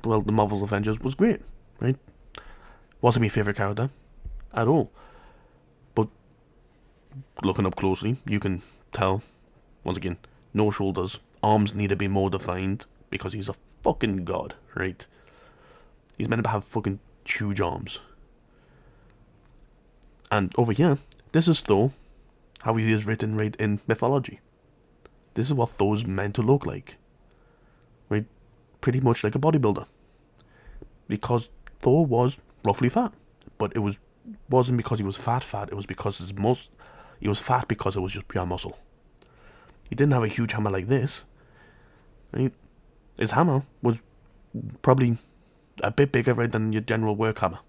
A: well, the Marvel's Avengers, was great, right? Wasn't my favourite character at all. But looking up closely, you can tell, once again, no shoulders, arms need to be more defined because he's a fucking god, right? He's meant to have fucking huge arms. And over here, this is Thor, how he is written right in mythology. This is what Thor's meant to look like. Right? Pretty much like a bodybuilder. Because Thor was roughly fat. But it wasn't because he was fat, it was because he was fat because it was just pure muscle. He didn't have a huge hammer like this. Right? His hammer was probably a bit bigger, right, than your general work hammer.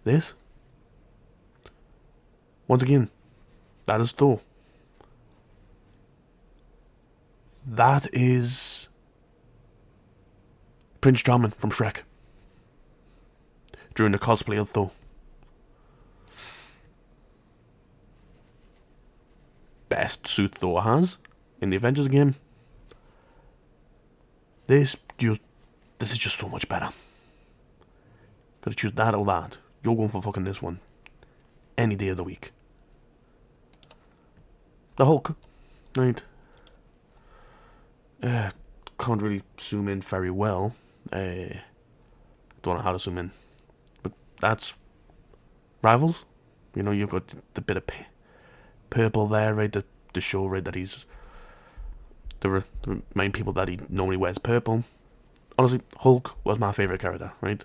A: This, once again, that is Thor. That is Prince Charming from Shrek during the cosplay of Thor. Best suit Thor has in the Avengers game. This is just so much better. Gotta choose that or that. You're going for fucking this one. Any day of the week. The Hulk. Right. Can't really zoom in very well. Don't know how to zoom in. But that's Rivals. You know, you've got the bit of purple there, right? To show, right, that he's... to remind people that he normally wears purple. Honestly, Hulk was my favourite character, right?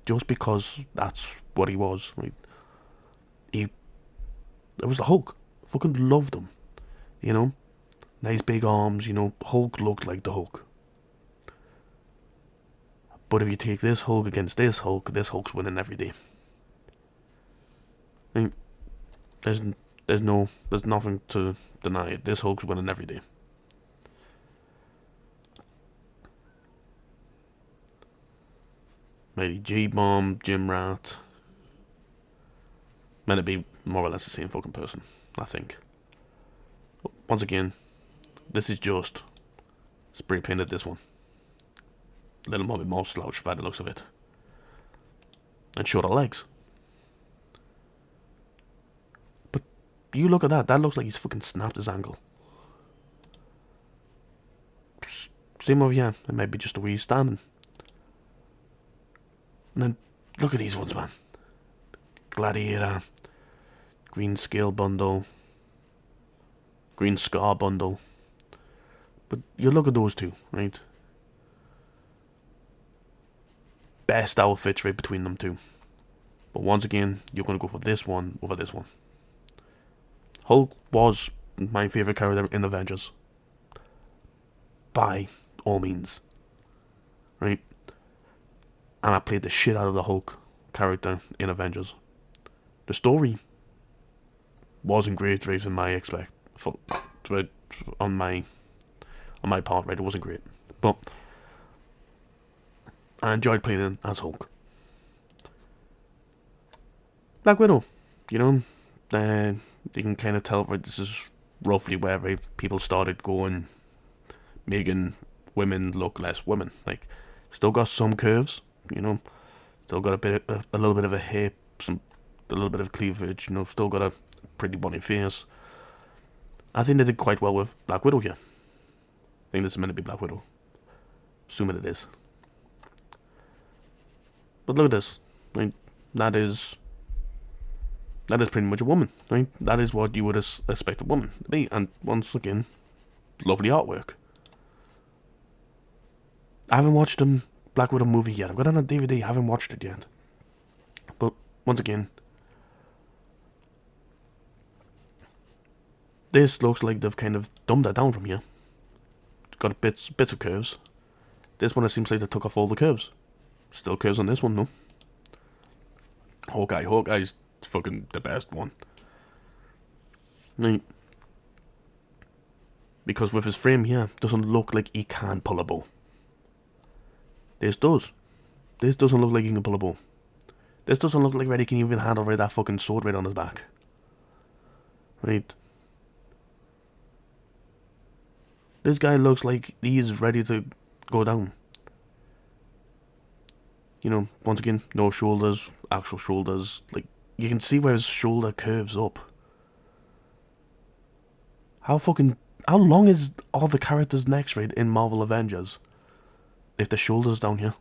A: Just because that's what he was, right? It was the Hulk. Fucking loved him. You know? Nice big arms, you know. Hulk looked like the Hulk. But if you take this Hulk against this Hulk's winning every day. I mean, there's nothing to deny it. This Hulk's winning every day. Maybe G-Bomb, Jim Rat. Meant to be more or less the same fucking person, I think. Once again, this is just spray painted this one. A little bit more slouched by the looks of it. And shorter legs. But you look at that looks like he's fucking snapped his ankle. Same over here, it might be just the way he's standing. And then, look at these ones, man. Gladiator. Green Scale Bundle. Green Scar Bundle. But you look at those two, right? Best outfits right between them two. But once again, you're going to go for this one over this one. Hulk was my favourite character in Avengers. By all means. Right? And I played the shit out of the Hulk character in Avengers. The story wasn't great, right, in my on my part, right, it wasn't great. But I enjoyed playing as Hulk. Black Widow, you know, you can kind of tell, right, this is roughly where, right, people started going, making women look less women. Like, still got some curves, you know, still got a little bit of a hip, a little bit of cleavage, you know, still got a pretty bony face. I think they did quite well with Black Widow here. I think this is meant to be Black Widow. Assuming it is. But look at this. Right? That is pretty much a woman. Right? That is what you would expect a woman to be. And once again, lovely artwork. I haven't watched the Black Widow movie yet. I've got it on a DVD. I haven't watched it yet. But once again, this looks like they've kind of dumbed that down from here. It's got bits of curves. This one, it seems like they took off all the curves. Still curves on this one, though. Hawkeye's fucking the best one. Right. Because with his frame here, doesn't look like he can pull a bow. This does. This doesn't look like he can pull a bow. This doesn't look like he can even handle that fucking sword right on his back. Right. This guy looks like he's ready to go down. You know, once again, no shoulders, actual shoulders. Like, you can see where his shoulder curves up. How long is all the characters' necks, right, in Marvel Avengers? If the shoulder's down here.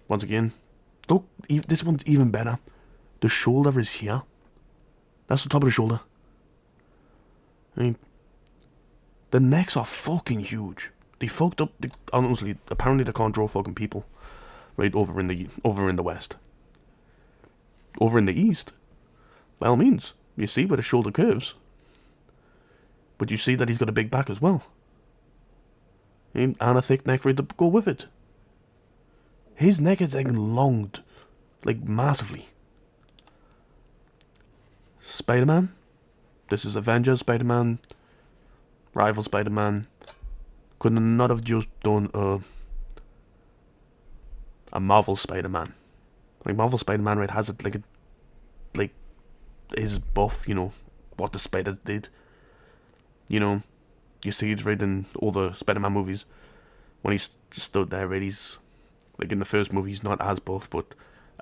A: Once again, look, this one's even better. The shoulder is here. That's the top of the shoulder. I mean, the necks are fucking huge. They fucked up. Honestly, apparently they can't draw fucking people, right over in the west. Over in the east, by all means, you see where the shoulder curves, but you see that he's got a big back as well, and a thick neck right to go with it. His neck is enlonged, like massively. Spider-Man. This is Avengers Spider-Man. Rival Spider-Man. Could not have just done a Marvel Spider-Man. Like, Marvel Spider-Man, right, has it like his buff, you know, what the spiders did. You know, you see it right in all the Spider-Man movies. When he's stood there, right, he's, like, in the first movie, he's not as buff, but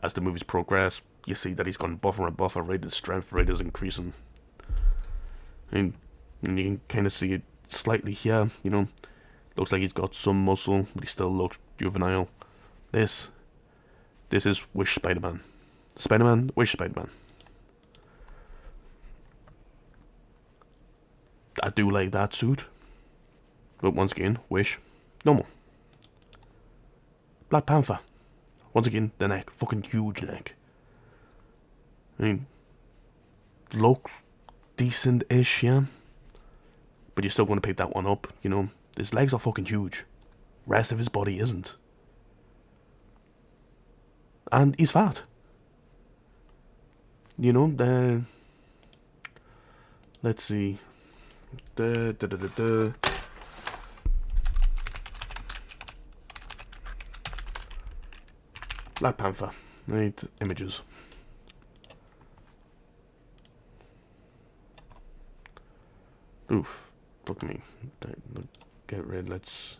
A: as the movies progress, you see that he's gotten buffer and buffer, right, his strength rate is increasing. And you can kind of see it slightly here, you know. Looks like he's got some muscle, but he still looks juvenile. This is Wish Spider-Man. Spider-Man, Wish Spider-Man. I do like that suit. But once again, Wish. Normal. Black Panther. Once again, the neck. Fucking huge neck. I mean, looks decent-ish, yeah. But you're still going to pick that one up, you know. His legs are fucking huge. Rest of his body isn't. And he's fat. You know, let's see. Black Panther. Right, images. Oof. Fuck me. Get rid, let's...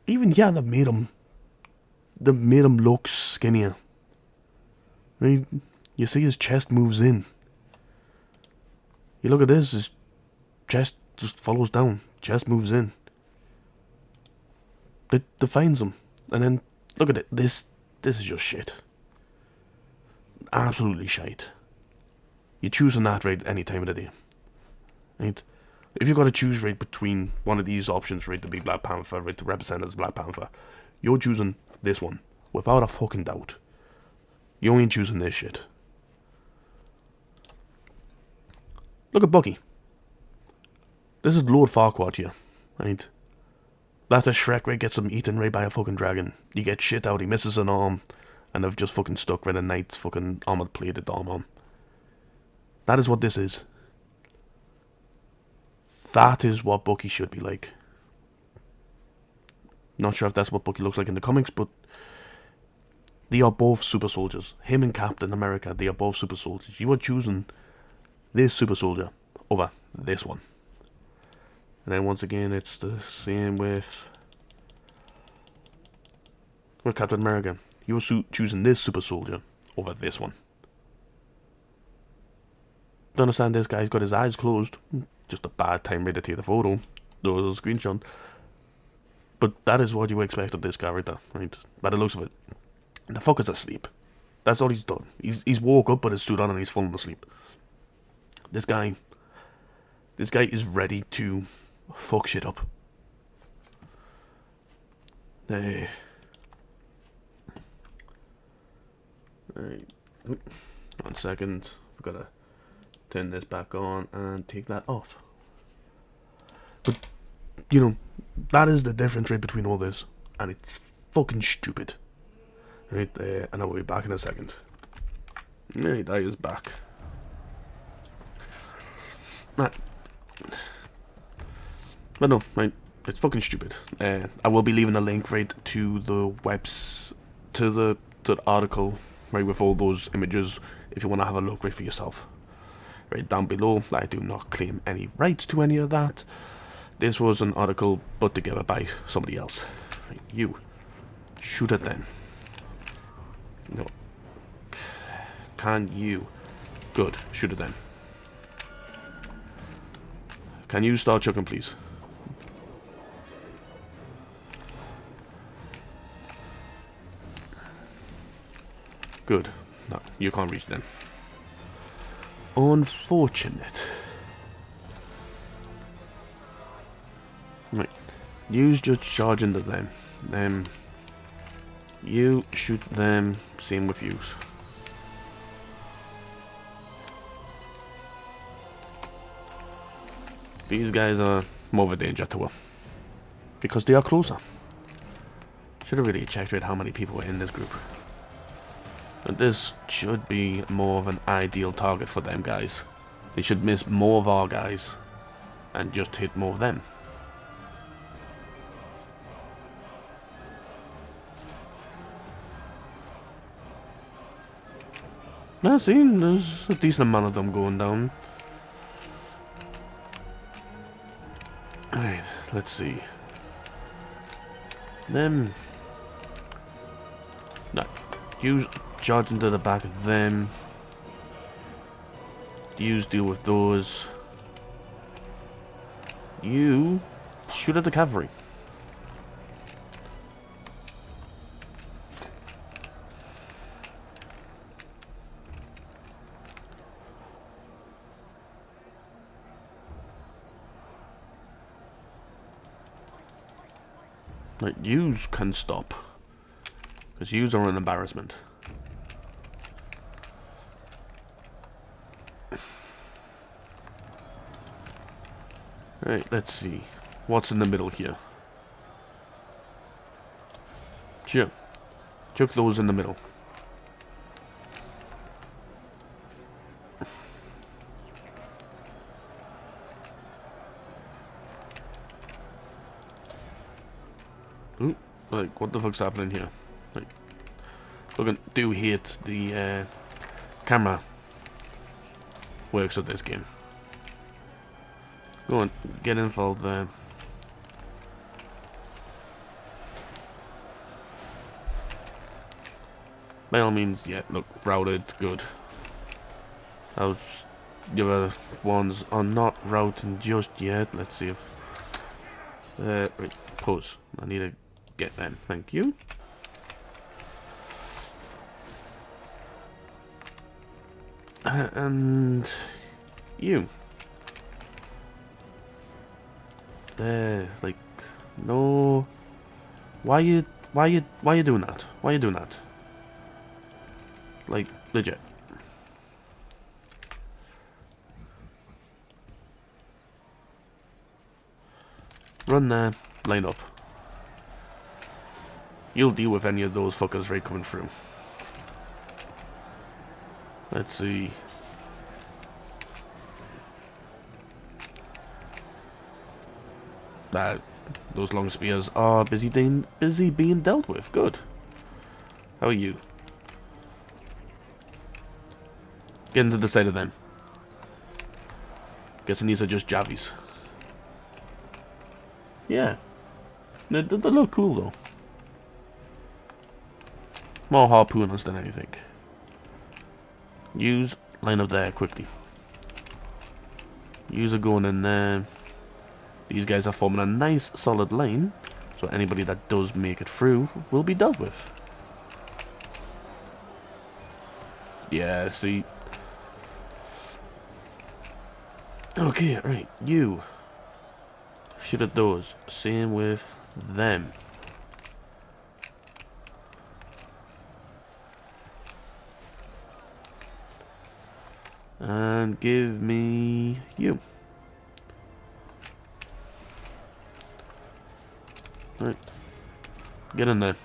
A: Even, yeah, they made him look skinnier. Right? You see his chest moves in. You look at this, his chest just follows down. Chest moves in. It defines him. And then, look at it, this is just shit. Absolutely shite. You're choosing that right any time of the day. Right? If you've got to choose right between one of these options, right, to be Black Panther, right, to represent as Black Panther, you're choosing this one. Without a fucking doubt. You ain't choosing this shit. Look at Bucky. This is Lord Farquaad here. Right? After Shrek, right, gets him eaten right by a fucking dragon. You get shit out, he misses an arm, and they've just fucking stuck right a knight's fucking armored plated arm on. That is what this is. That is what Bucky should be like. Not sure if that's what Bucky looks like in the comics, but they are both super soldiers. Him and Captain America, they are both super soldiers. You are choosing this super soldier over this one. And then once again, it's the same with Captain America. You are choosing this super soldier over this one. Don't understand this guy's got his eyes closed. Just a bad time ready to take the photo. There was a screenshot. But that is what you expect of this guy right there, right? By the looks of it. The fucker's asleep. That's all he's done. He's woke up, put his suit on, and he's fallen asleep. This guy is ready to fuck shit up. Right. One second. I've got to turn this back on and take that off. But, you know, that is the difference right between all this. And it's fucking stupid. Right, and I will be back in a second. Right, I is back. Right. But no, right, it's fucking stupid. I will be leaving a link right to the to the article, right, with all those images, if you want to have a look right for yourself. Right down below. I do not claim any rights to any of that. This was an article put together by somebody else. Right, you shoot at them. No. Can you? Good. Shoot at them. Can you start chucking, please? Good. No, you can't reach them. Unfortunate. Right. Use just charge into them. Then you shoot them. Same with yous. These guys are more of a danger to her. Because they are closer. Should have really checked out how many people were in this group. But this should be more of an ideal target for them guys. They should miss more of our guys and just hit more of them. Now see, there's a decent amount of them going down. Alright, let's see. Them. No. Use charge into the back of them. Use deal with those. You shoot at the cavalry. Like, yous can stop. Because yous are an embarrassment. Right, let's see. What's in the middle here? Sure. Chuck those in the middle. Ooh, like, what the fuck's happening here? Like, fucking do hate the camera works of this game. Go on, get involved there. By all means, yeah, look, routed, good. The other ones are not routing just yet. Let's see if... right, pause. I need to get them, thank you. And... you. Like, no. Why you doing that? Why you doing that? Like, legit. Run there, line up. You'll deal with any of those fuckers right coming through. Let's see. Those long spears are busy being dealt with. Good. How are you? Get into the side of them. Guessing these are just javies. Yeah. They look cool though. More harpooners than anything. Use line up there quickly. Yous are going in there. These guys are forming a nice solid line, so anybody that does make it through will be dealt with. Yeah, see. Okay, right, you. Shoot at those. Same with them. And give me you. Right. Get in there.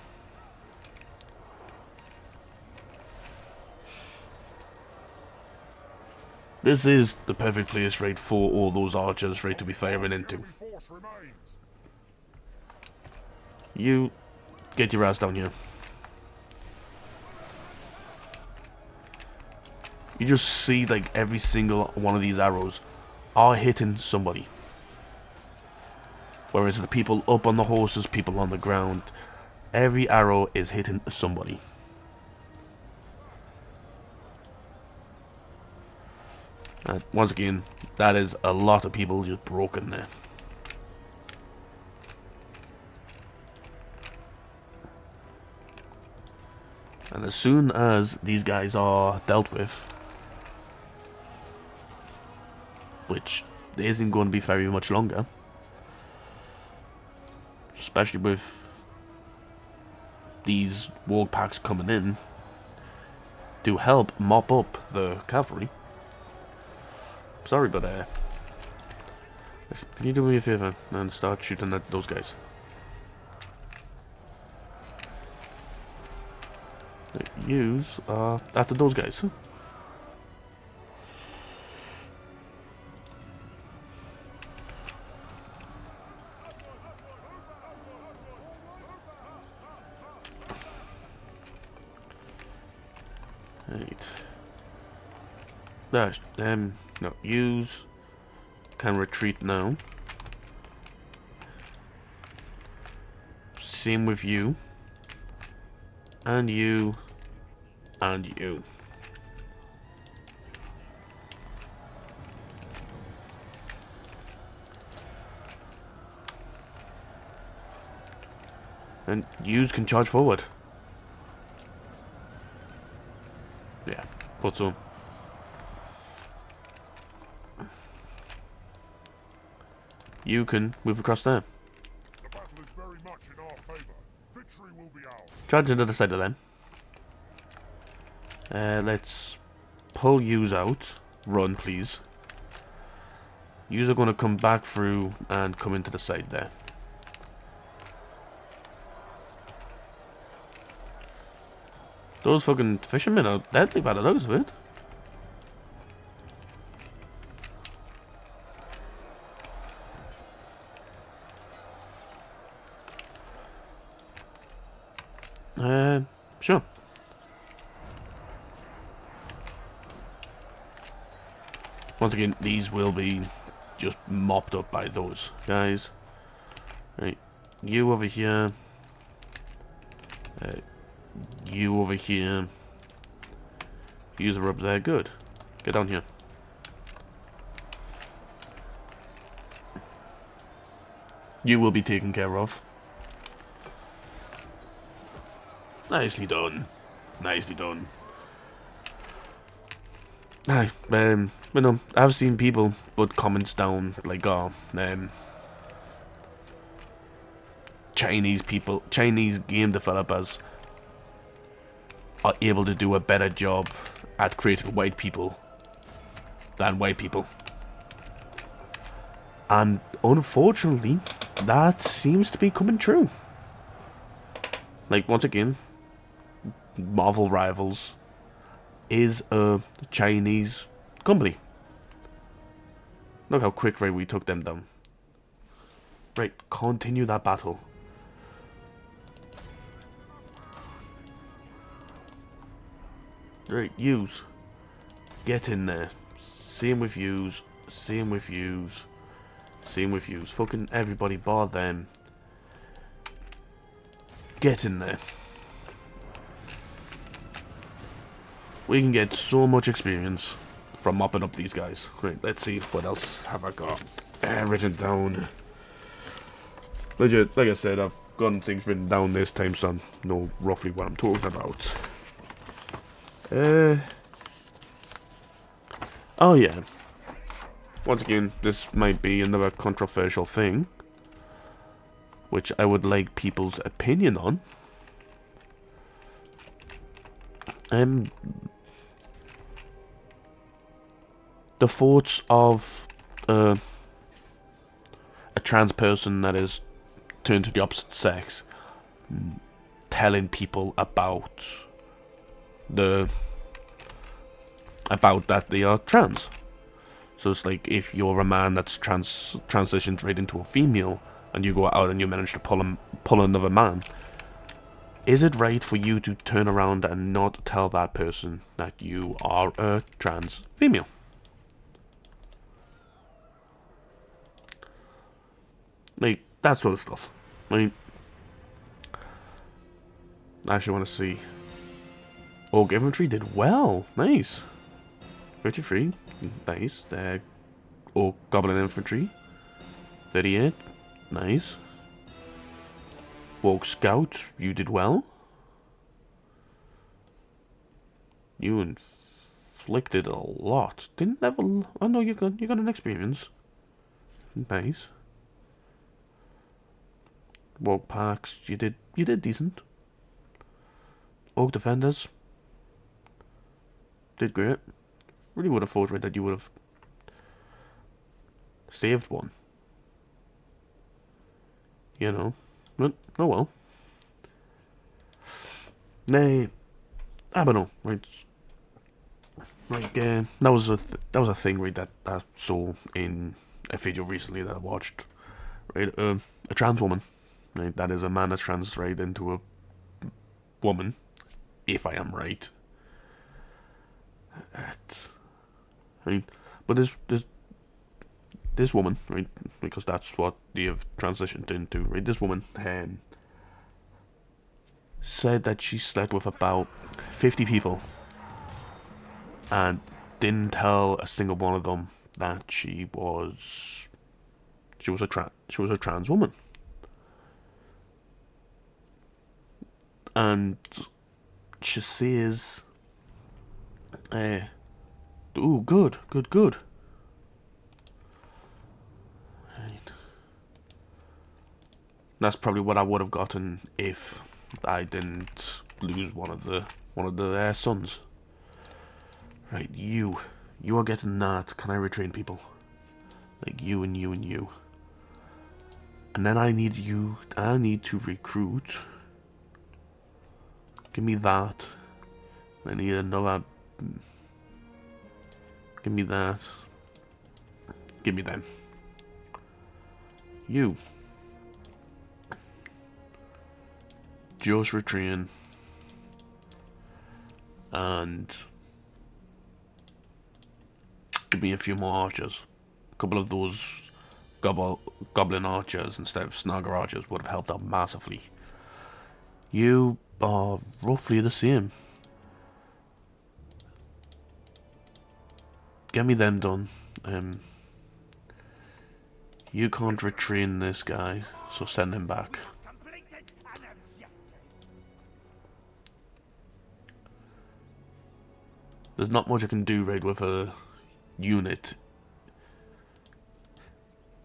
A: This is the perfect place, right, for all those archers, right, to be firing into.
B: Enemy force remains.
A: You, get your ass down here. You just see, like, every single one of these arrows are hitting somebody. Whereas the people up on the horses, people on the ground, every arrow is hitting somebody. And once again, that is a lot of people just broken there. And as soon as these guys are dealt with, which isn't going to be very much longer, especially with these warg packs coming in to help mop up the cavalry. Sorry, but can you do me a favor and start shooting at those guys? Use after those guys. Right. Dash. No. Use. Can retreat now. Same with you. And you. And you. And yous can charge forward. Yeah, thought so. You can move across there.
B: The battle is very much in our favor. Victory will be ours.
A: Charge into the side of them. Let's pull yous out. Run, please. Yous are going to come back through and come into the side there. Those fucking fishermen are deadly by the looks of it. Sure. Once again, these will be just mopped up by those guys. Right, you over here. You over here. Yous are up there. Good. Get down here. You will be taken care of. Nicely done. Nicely done. Aye, you know, I've seen people put comments down like, oh, Chinese people, Chinese game developers are able to do a better job at creating white people than white people. And unfortunately, that seems to be coming true. Like, once again, Marvel Rivals is a Chinese company. Look how quick, right, we took them down. Right, continue that battle. Right, yous. Get in there. Same with yous. Same with yous. Same with yous. Fucking everybody bar them. Get in there. We can get so much experience from mopping up these guys. Right, let's see what else have I got written down. Legit, like I said, I've gotten things written down this time, so I know roughly what I'm talking about. Oh yeah. Once again, this might be another controversial thing, which I would like people's opinion on. The thoughts of a trans person that is turned to the opposite sex telling people about that they are trans. So it's like if you're a man that's transitioned right into a female and you go out and you manage to pull another man, is it right for you to turn around and not tell that person that you are a trans female? Like, that sort of stuff. I actually want to see. Orc Infantry did well. Nice. 53. Nice. Orc Goblin Infantry. 38. Nice. Orc Scout, you did well. You inflicted a lot. Didn't level. Oh no, you got an experience. Nice. Orc Packs, you did decent. Orc Defenders did great. Really would have thought right that you would have saved one. You know. But oh well. Nay, I don't know. Right. Like that was a thing, right, that I saw in a video recently that I watched. Right, a trans woman, right, that is a man that's trans right into a woman, if I am right. Right, but this woman, right, because that's what they have transitioned into, right. This woman said that she slept with about 50 people and didn't tell a single one of them that she was a trans woman. And she says, ooh, good. Right. That's probably what I would have gotten if I didn't lose one of the sons. Right, you are getting that. Can I retrain people? Like you and you and you. And then I need to recruit. Give me that. I need another. Give me that. Give me them. You. Just retrain. And give me a few more archers. A couple of those goblin archers instead of snagger archers would have helped out massively. You are roughly the same. Get me them done. You can't retrain this guy, so send him back. There's not much I can do right with a unit.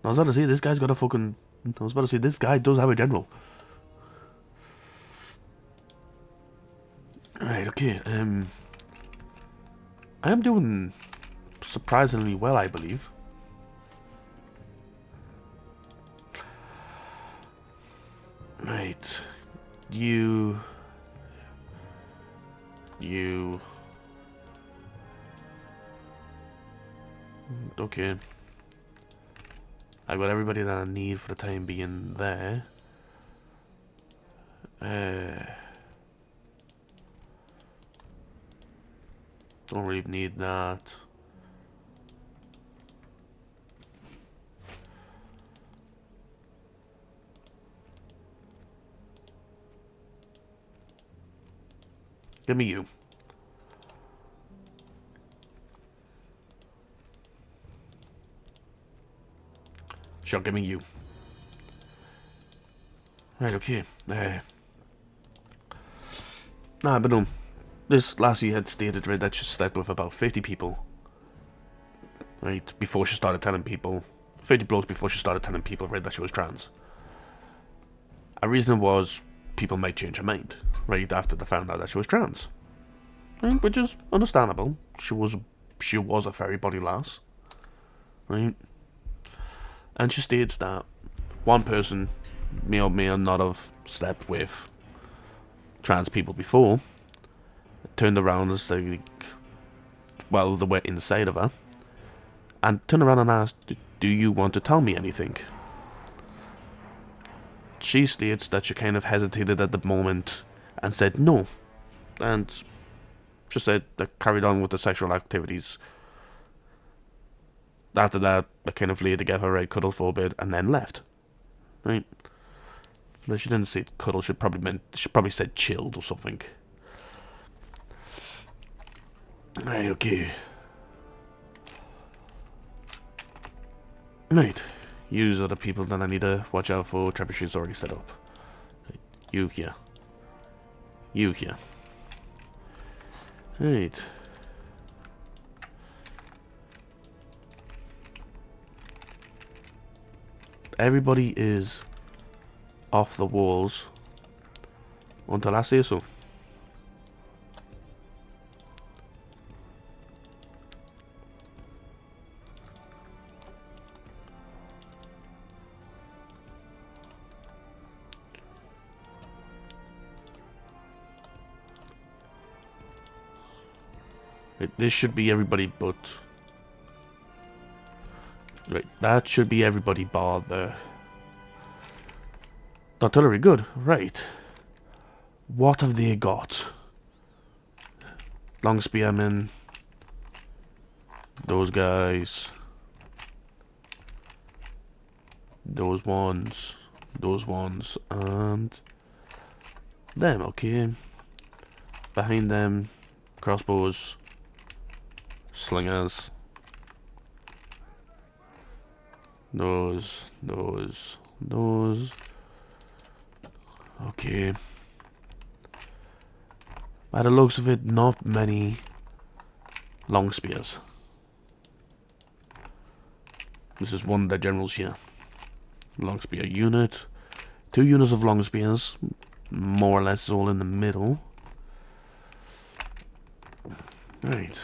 A: I was about to say, this guy's got a fucking... I was about to say, this guy does have a general. Right, okay, I am doing surprisingly well, I believe. Right. You... Okay. I've got everybody that I need for the time being there. Don't really need that. Give me you. Sure, give me you. Right, okay. But no. This lassie had stated, right, that she slept with about 50 people. Right, before she started telling people. 50 blokes before she started telling people, right, that she was trans. A reason was people might change her mind, right, after they found out that she was trans. Right, which is understandable. She was a fairy body lass. Right? And she states that one person may or may not have slept with trans people before, turned around and said, well, they were inside of her, and turned around and asked, do you want to tell me anything? She states that she kind of hesitated at the moment and said no, and she said they carried on with the sexual activities. After that, they kind of lay together, right, cuddle for a bit, and then left. Right? But she didn't say cuddle, she probably said chilled or something. Right, okay. Right. Yous are the people that I need to watch out for. Trebuchet's already set up. You here. You here. Right. Everybody is off the walls until I say so. Right, this should be everybody but... Right, that should be everybody bar the artillery. Good, right. What have they got? Long spearmen. Those guys. Those ones. Those ones. And them, okay. Behind them, crossbows. Slingers. Those. Okay. By the looks of it, not many long spears. This is one of the generals here. Long spear unit. 2 units of long spears. More or less all in the middle. Right.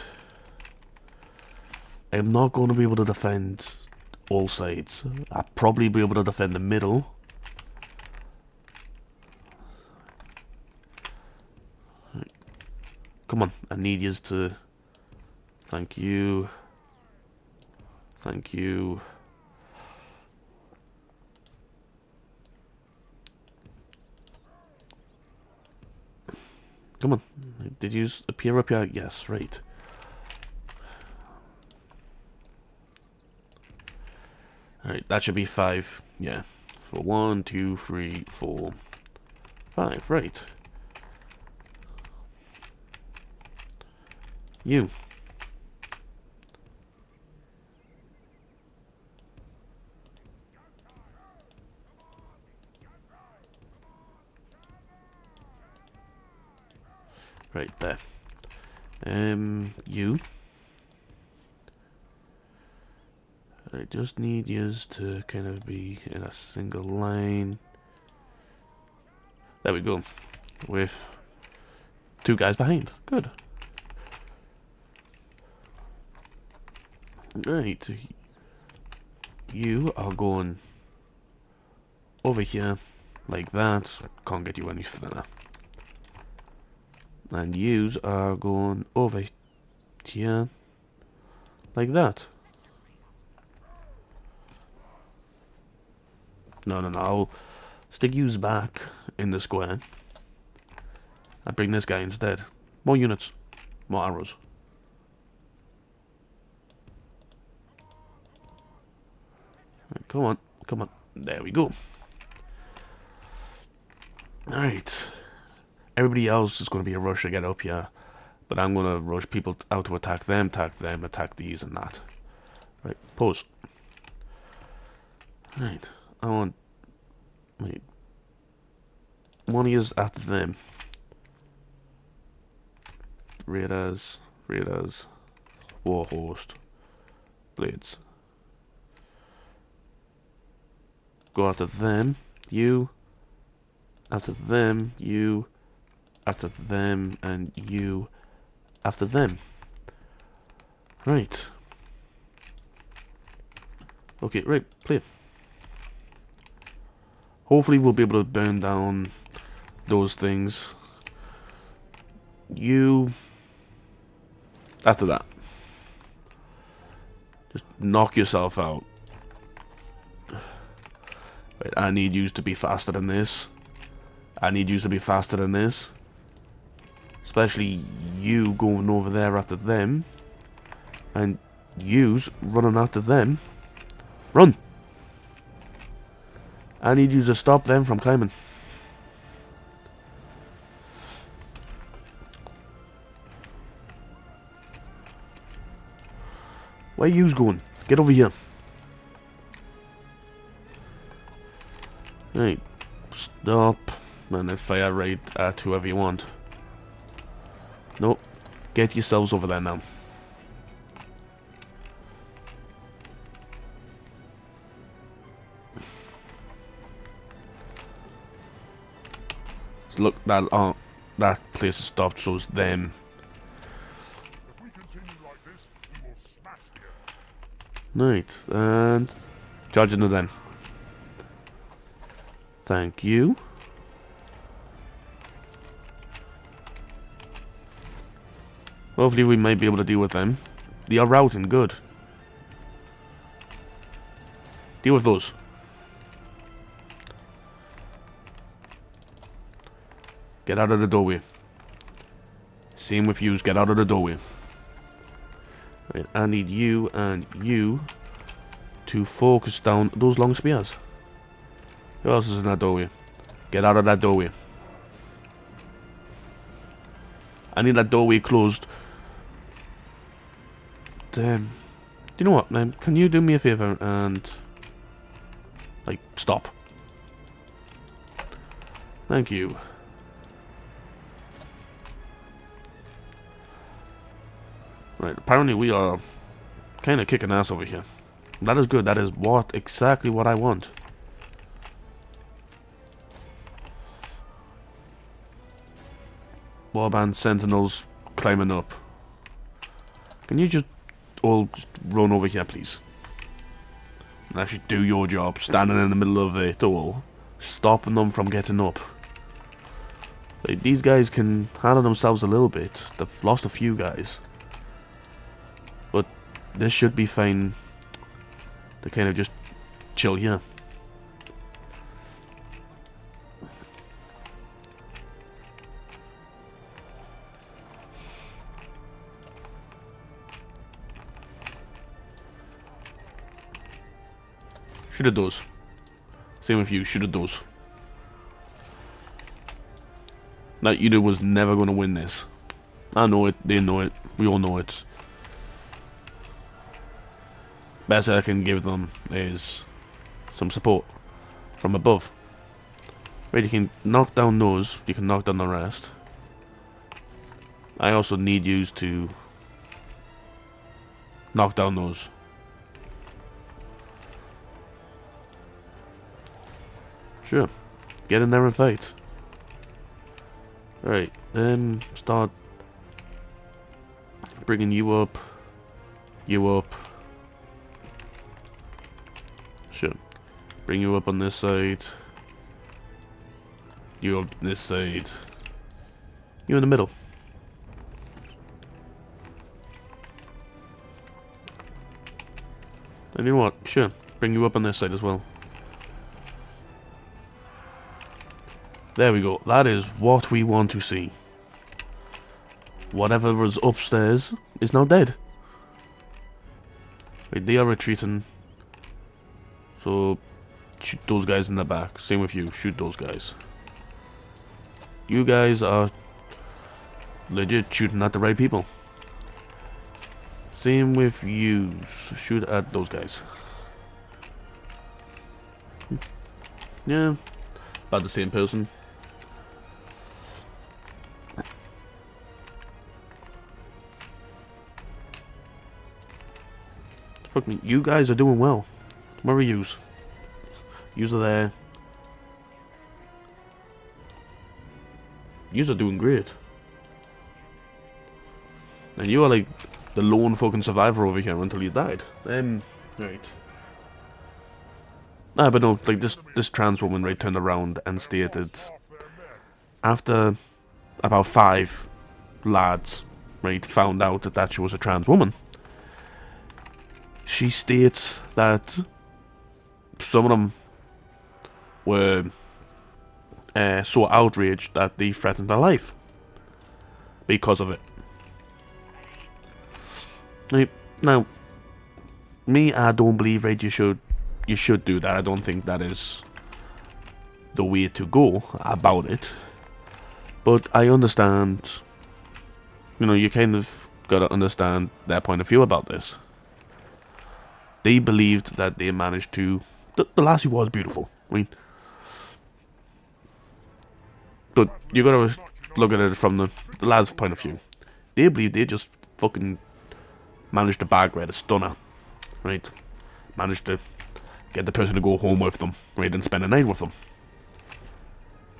A: I'm not going to be able to defend all sides. I'll probably be able to defend the middle. Right. Come on, I need yous to... Thank you. Thank you. Come on. Did you appear up here? Yes, right. Alright, that should be 5. Yeah. For 1, 2, 3, 4, 5. Right. You. Right there. You. I just need yous to kind of be in a single line. There we go. With 2 guys behind. Good. Right. You are going over here like that. Can't get you any thinner. And yous are going over here like that. No, I'll stick yous back in the square. I bring this guy instead. More units. More arrows. Right, come on. Come on. There we go. Alright. Everybody else is going to be a rush to get up here. But I'm going to rush people out to attack them, attack these and that. Right, pose. Right. I want... Wait. One of yous after them. Raiders. Warhost. Blades. Go after them. You. After them. You. After them. And you. After them. Right. Okay, right. Play. Hopefully we'll be able to burn down those things. You. After that. Just knock yourself out. Wait, I need you to be faster than this. I need you to be faster than this. Especially you going over there after them. And yous running after them. Run! I need you to stop them from climbing. Where yous going? Get over here. Right. Stop. And then fire right at whoever you want. Nope. Get yourselves over there now. So look, that place is stopped, so it's them.
B: If we continue like this, we will smash the earth.
A: Right, and charge into them. Thank you. Hopefully we might be able to deal with them. They are routing, good. Deal with those. Get out of the doorway. Same with yous, get out of the doorway. Right, I need you and you to focus down those long spears. Who else is in that doorway? Get out of that doorway. I need that doorway closed. Damn. Do you know what, man? Can you do me a favor and... like, stop. Thank you. Right, apparently we are kind of kicking ass over here. That is good. That is exactly what I want. Warband sentinels climbing up. Can you just all just run over here, please? And actually do your job, standing in the middle of it all, stopping them from getting up. Like, these guys can handle themselves a little bit. They've lost a few guys. But this should be fine to kind of just chill here. Shoot at those. Same with you, shoot at those. That unit was never going to win this. I know it, they know it, we all know it. Best I can give them is some support from above. Right, you can knock down those, you can knock down the rest. I also need you to knock down those. Sure, get in there and fight. Right, then start bringing you up. Sure, bring you up on this side. You up this side. You in the middle. And you know what? Sure, bring you up on this side as well. There we go. That is what we want to see. Whatever was upstairs is now dead. Right, they are retreating. So, shoot those guys in the back. Same with you. Shoot those guys. You guys are legit shooting at the right people. Same with you. Shoot at those guys. Yeah, about the same person. Fuck me, you guys are doing well. Where are yous? Yous are there. Yous are doing great. And you are like the lone fucking survivor over here until you died. Right. Ah, but no, like this trans woman, right, turned around and stated,
B: Half their men.
A: after about 5 lads, right, found out that she was a trans woman, she states that some of them were so outraged that they threatened their life because of it. Right, now, me, I don't believe, right, you should do that. I don't think that is the way to go about it. But I understand, you know, you kind of gotta understand their point of view about this. They believed that they managed to. The lassie was beautiful, right? But you gotta look at it from the lad's point of view. They believe they just fucking managed to bag right a stunner, right? Managed to get the person to go home with them, right, and spend a night with them.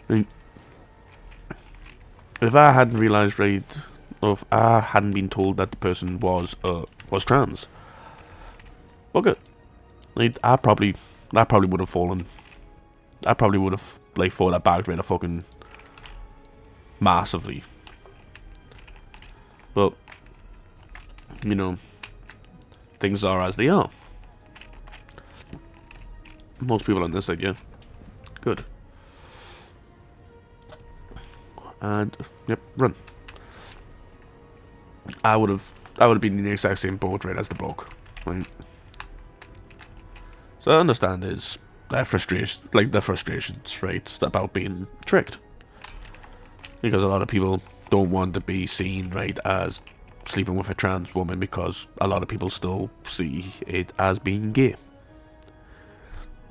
A: Right? If I hadn't realised, right, or if I hadn't been told that the person was trans, fuck it. Right, I probably would have fallen. I probably would have like fought that bag right a fucking massively. But you know, things are as they are. Most people on this side, yeah. Good. And yep, run. I would have been in the exact same boat right as the bloke. Right? So I understand their frustration, like the frustrations, right, about being tricked. Because a lot of people don't want to be seen, right, as sleeping with a trans woman because a lot of people still see it as being gay.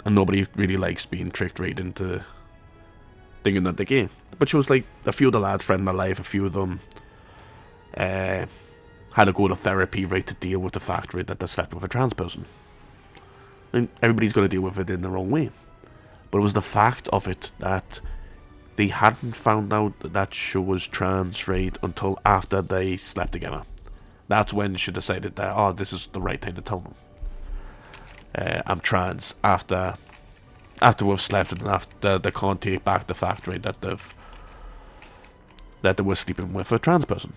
A: And nobody really likes being tricked right into thinking that they're gay. But she was like, a few of the lads threatened their life, a few of them had to go to therapy, right, to deal with the fact, right, that they slept with a trans person. And everybody's got to deal with it in their own way. But it was the fact of it that they hadn't found out that she was trans, right, until after they slept together. That's when she decided that, oh, this is the right thing to tell them. I'm trans after we've slept and after they can't take back the fact, right, that they were sleeping with a trans person.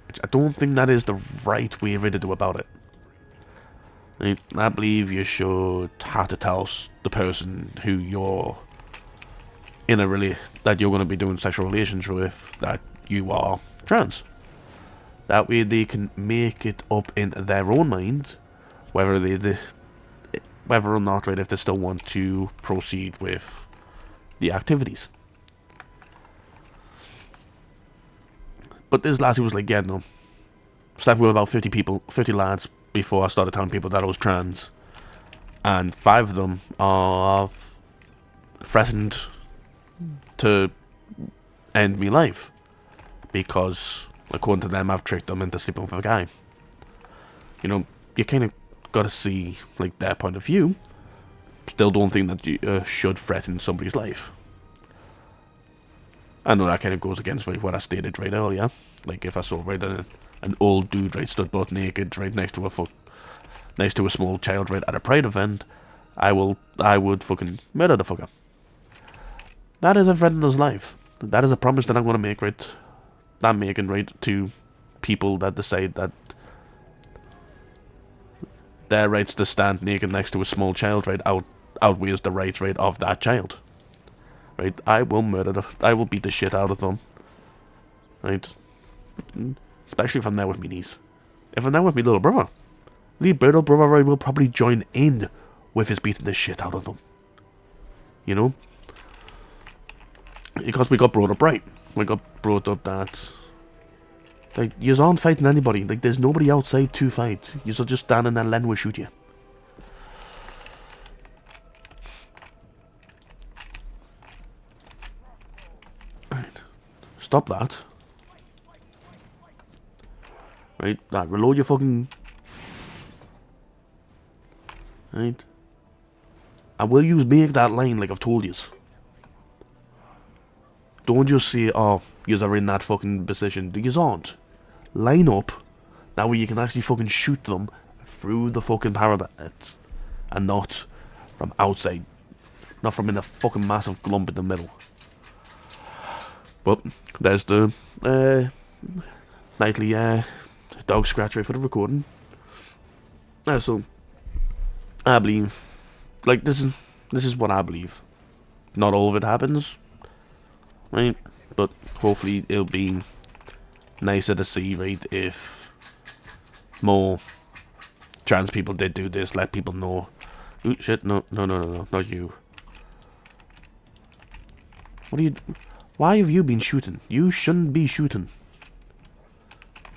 A: Which I don't think that is the right way to do about it. I believe you should have to tell the person who you're in that you're going to be doing sexual relations with that you are trans. That way they can make it up in their own mind whether or not, right, if they still want to proceed with the activities. But this lassie was like, yeah, no. Slept with about 50 lads before I started telling people that I was trans. And 5 of them are threatened to end me life. Because, according to them, I've tricked them into sleeping with a guy. You know, you kind of gotta see, like, their point of view. Still don't think that you should threaten somebody's life. I know that kind of goes against what I stated right earlier. Like, if I saw right an old dude right stood butt naked right next to a small child right at a pride event, I would fucking murder the fucker. That is a threat in his life. That is a promise that I'm gonna make, right. I'm making, right, to people that decide that their rights to stand naked next to a small child, right, outweighs the rights, right, of that child. Right, I will beat the shit out of them. Right, especially if I'm there with me niece. If I'm there with me little brother, little brother, right, will probably join in with his beating the shit out of them. You know, because we got brought up right. We got brought up that, like, yous aren't fighting anybody. Like, there's nobody outside to fight. Yous are just standing there and letting we shoot you. Stop that. Right, reload your fucking... Right. I will use make that line like I've told you. Don't just say, oh, yous are in that fucking position. Yous aren't. Line up. That way you can actually fucking shoot them through the fucking parapet. And not from outside. Not from in a fucking massive glump in the middle. But, there's the, nightly, dog scratcher for the recording. So, I believe, like, this is what I believe. Not all of it happens, right? But hopefully it'll be nicer to see, right, if more trans people did do this, let people know. Ooh, shit, no, not you. What are you... Why have you been shooting? You shouldn't be shooting.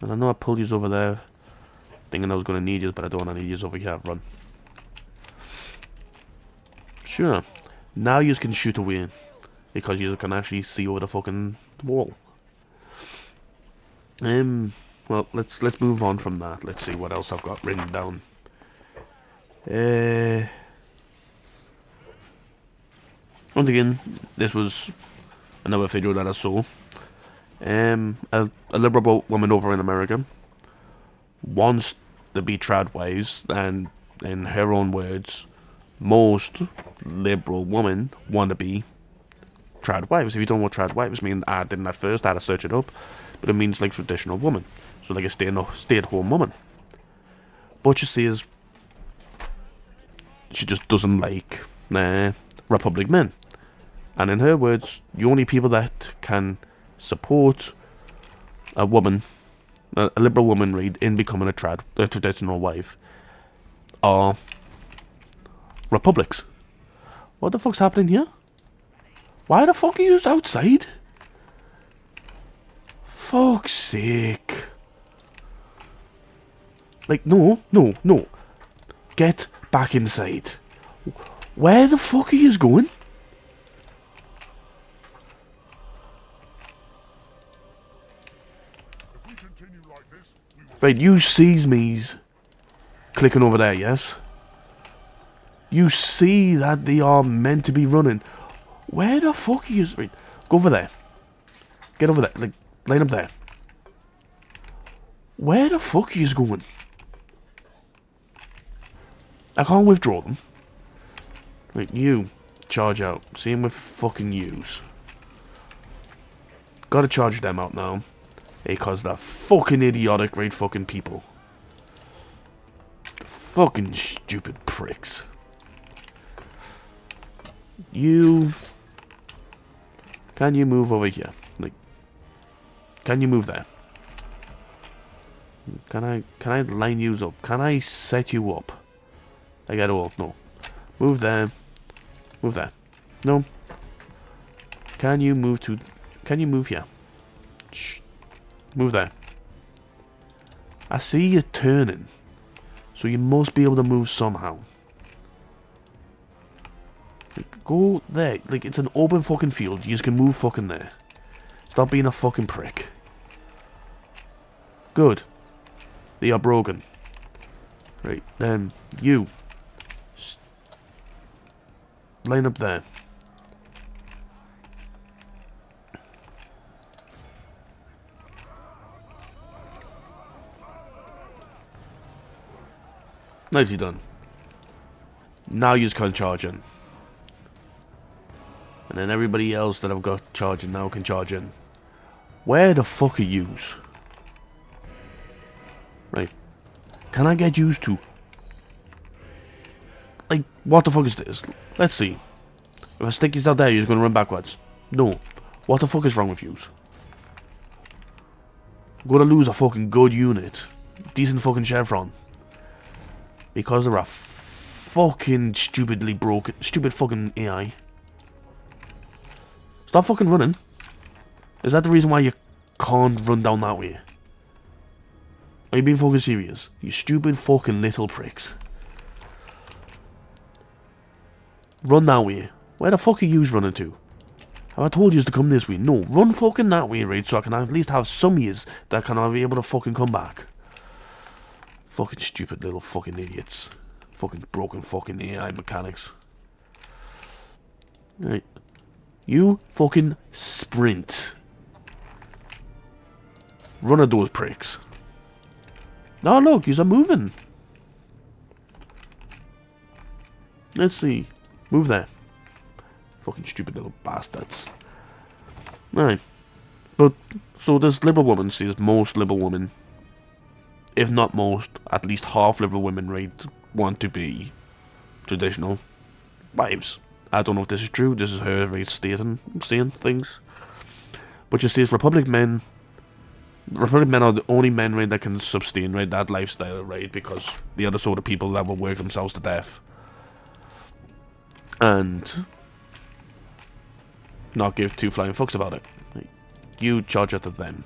A: And I know I pulled you over there, thinking I was going to need you, but I don't want to need you over here. Run. Sure. Now you can shoot away, because you can actually see over the fucking wall. Well, let's move on from that. Let's see what else I've got written down. Once again, this was another video that I saw. A liberal woman over in America wants to be trad wives, and in her own words, most liberal women want to be trad wives. If you don't know what trad wives mean, I didn't at first, I had to search it up, but it means like traditional woman, so like a stay-at-home woman. But she says she just doesn't like Republic men. And in her words, the only people that can support a woman, a liberal woman, right, in becoming a traditional wife, are republics. What the fuck's happening here? Why the fuck are you outside? Fuck's sake. Like, no. Get back inside. Where the fuck are you going? Right, you sees me's clicking over there, yes? You see that they are meant to be running. Where the fuck are you? Right, go over there. Get over there. Like, line up there. Where the fuck are you going? I can't withdraw them. Right, you. Charge out. Same with fucking yous. Gotta charge them out now. Because they're fucking idiotic, right, fucking people. Fucking stupid pricks. You... Can you move over here? Like... Can you move there? Can I line you up? Can I set you up? I got all. No. Move there. Move there. No. Can you move to... Can you move here? Shh. Move there. I see you turning. So you must be able to move somehow. Like, go there. Like, it's an open fucking field. You just can move fucking there. Stop being a fucking prick. Good. They are broken. Right, then, you. Line up there. Nicely done. Now you can charge in. And then everybody else that I've got charging now can charge in. Where the fuck are yous? Right. Can I get used to... Like, what the fuck is this? Let's see. If I stick yous out there, you're gonna run backwards. No. What the fuck is wrong with yous? I'm gonna lose a fucking good unit. Decent fucking chevron. Because they're a fucking stupidly broken... Stupid fucking AI. Stop fucking running. Is that the reason why you can't run down that way? Are you being fucking serious? You stupid fucking little pricks. Run that way. Where the fuck are yous running to? I told you to come this way. No, run fucking that way, right? So I can at least have some years that can be able to fucking come back. Fucking stupid little fucking idiots. Fucking broken fucking AI mechanics. Right. You fucking sprint. Run at those pricks. Oh look, you're moving. Let's see. Move there. Fucking stupid little bastards. Right. But, so this liberal woman says most liberal women, if not most, at least half liberal women, right, want to be traditional wives. I don't know if this is true. This is her, right, saying things. But she says Republican men are the only men, right, that can sustain, right, that lifestyle, right, because they are the sort of people that will work themselves to death. And not give two flying fucks about it. Right. You charge it to them.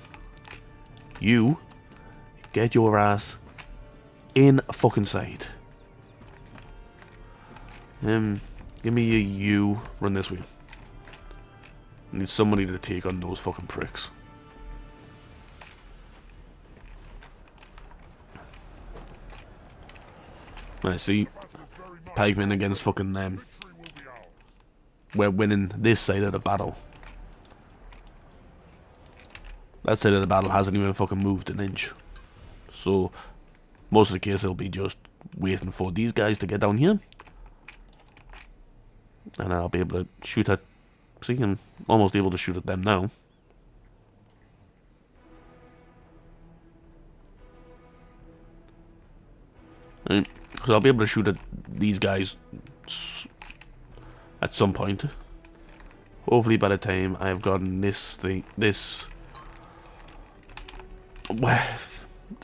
A: You get your ass in a fucking side. Give me a you. Run this way. I need somebody to take on those fucking pricks. I see. Pikemen against fucking them. We're winning this side of the battle. That side of the battle hasn't even fucking moved an inch. So, most of the case it'll be just waiting for these guys to get down here. And I'll be able to shoot at... See, I'm almost able to shoot at them now. Right. So I'll be able to shoot at these guys at some point. Hopefully by the time I've gotten this thing, this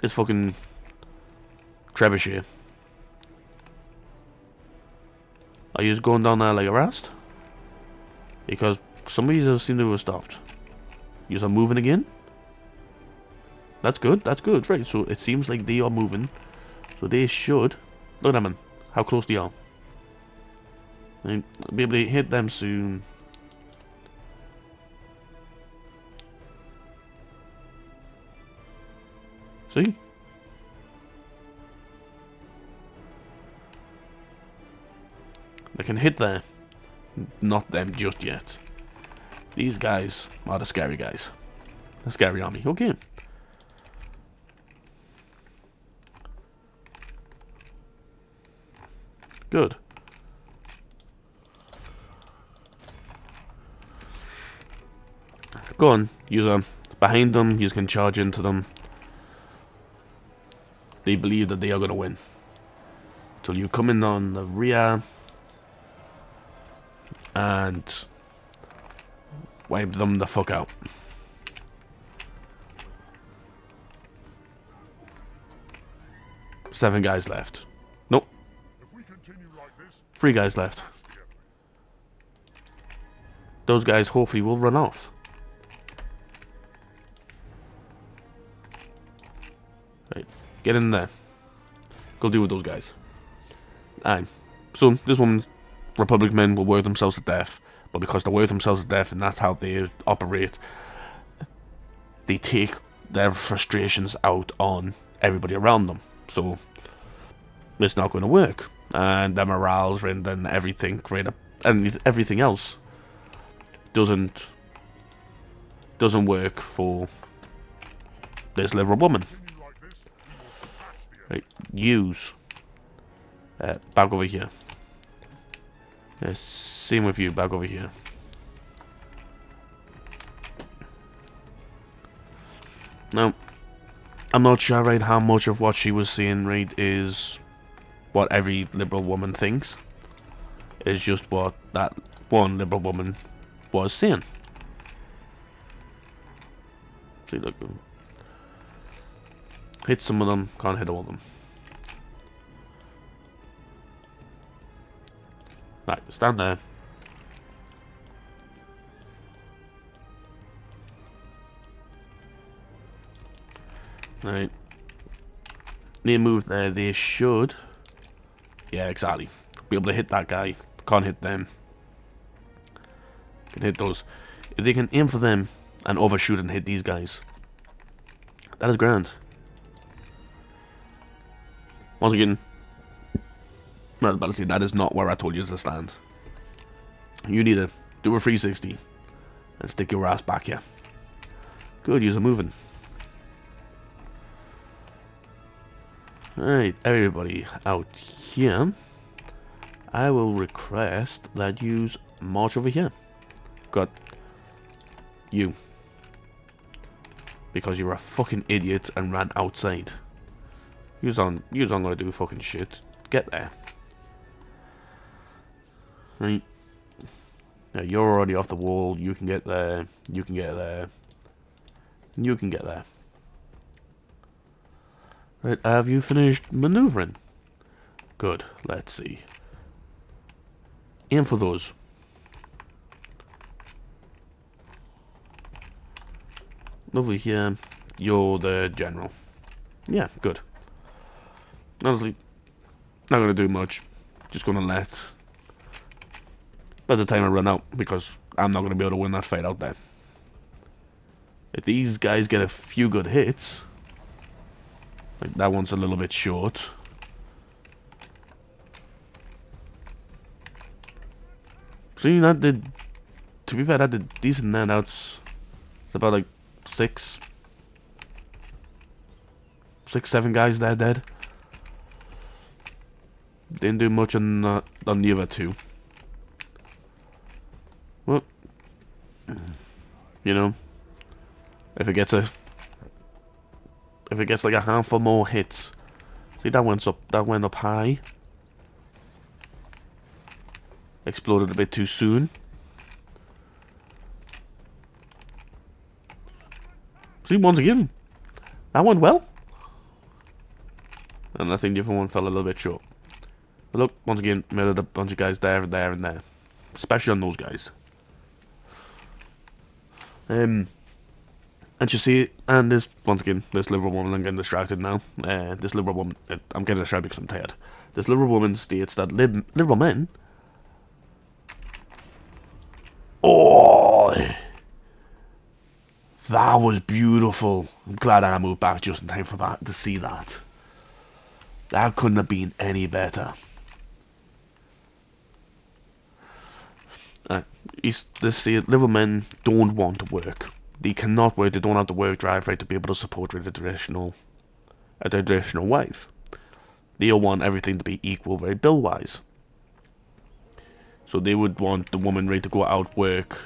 A: fucking trebuchet. Are you just going down there like a rast? Because some of these seem to have stopped. You are moving again? That's good, right. So it seems like they are moving. So they should... Look at them, man. How close they are. I'll be able to hit them soon. See? I can hit there. Not them just yet. These guys are the scary guys. The scary army. Okay. Good. Go on, user. Behind them, you can charge into them. They believe that they are going to win. So you come in on the rear and wipe them the fuck out. Seven guys left. Nope. 3 guys left. Those guys hopefully will run off. Right. Get in there. Go deal with those guys. Aye. So, this woman, Republican men will work themselves to death. But because they work themselves to death and that's how they operate, they take their frustrations out on everybody around them. So, it's not going to work. And their morale's and then everything, right, and everything else doesn't work for this liberal woman. Right, use back over here. Same with you, back over here. Now, I'm not sure, right, how much of what she was saying, right, is what every liberal woman thinks. It's just what that one liberal woman was saying. See, look. Hit some of them, can't hit all of them. Right, stand there. Right. They move there, they should. Yeah, exactly. Be able to hit that guy. Can't hit them. Can hit those. if they can aim for them and overshoot and hit these guys, that is grand. Once again, I was about to say, that is not where I told you to stand. You need to do a 360 and stick your ass back here. Good, you're moving. Alright, everybody out here. I will request that you march over here. Got you. Because you're a fucking idiot and ran outside. You're not gonna do fucking shit. Get there. Right. Now you're already off the wall. You can get there. You can get there. You can get there. Right, have you finished maneuvering? Good, let's see. Aim for those. Lovely here. You're the general. Yeah, good. Honestly, not gonna do much. Just gonna let the timer run out, because I'm not gonna be able to win that fight out there. If these guys get a few good hits, like that one's a little bit short. See, that did, to be fair, that did decent there. It's about like 7 guys there dead. Didn't do much on the other two. Well, you know, if it gets like a handful more hits, see that went up high. Exploded a bit too soon. See, once again, that went well. And I think the other one fell a little bit short. But look, once again, murdered a bunch of guys there and there and there. Especially on those guys. And you see, and this, once again, this liberal woman, I'm getting distracted now. This liberal woman, I'm getting distracted because I'm tired. This liberal woman states that liberal men... Oh! That was beautiful. I'm glad I moved back just in time for that, to see that. That couldn't have been any better. Liberal men don't want to work. They cannot work. They don't have the work drive right to be able to support a traditional wife. They all want everything to be equal, right, bill-wise. So they would want the woman ready to go out work.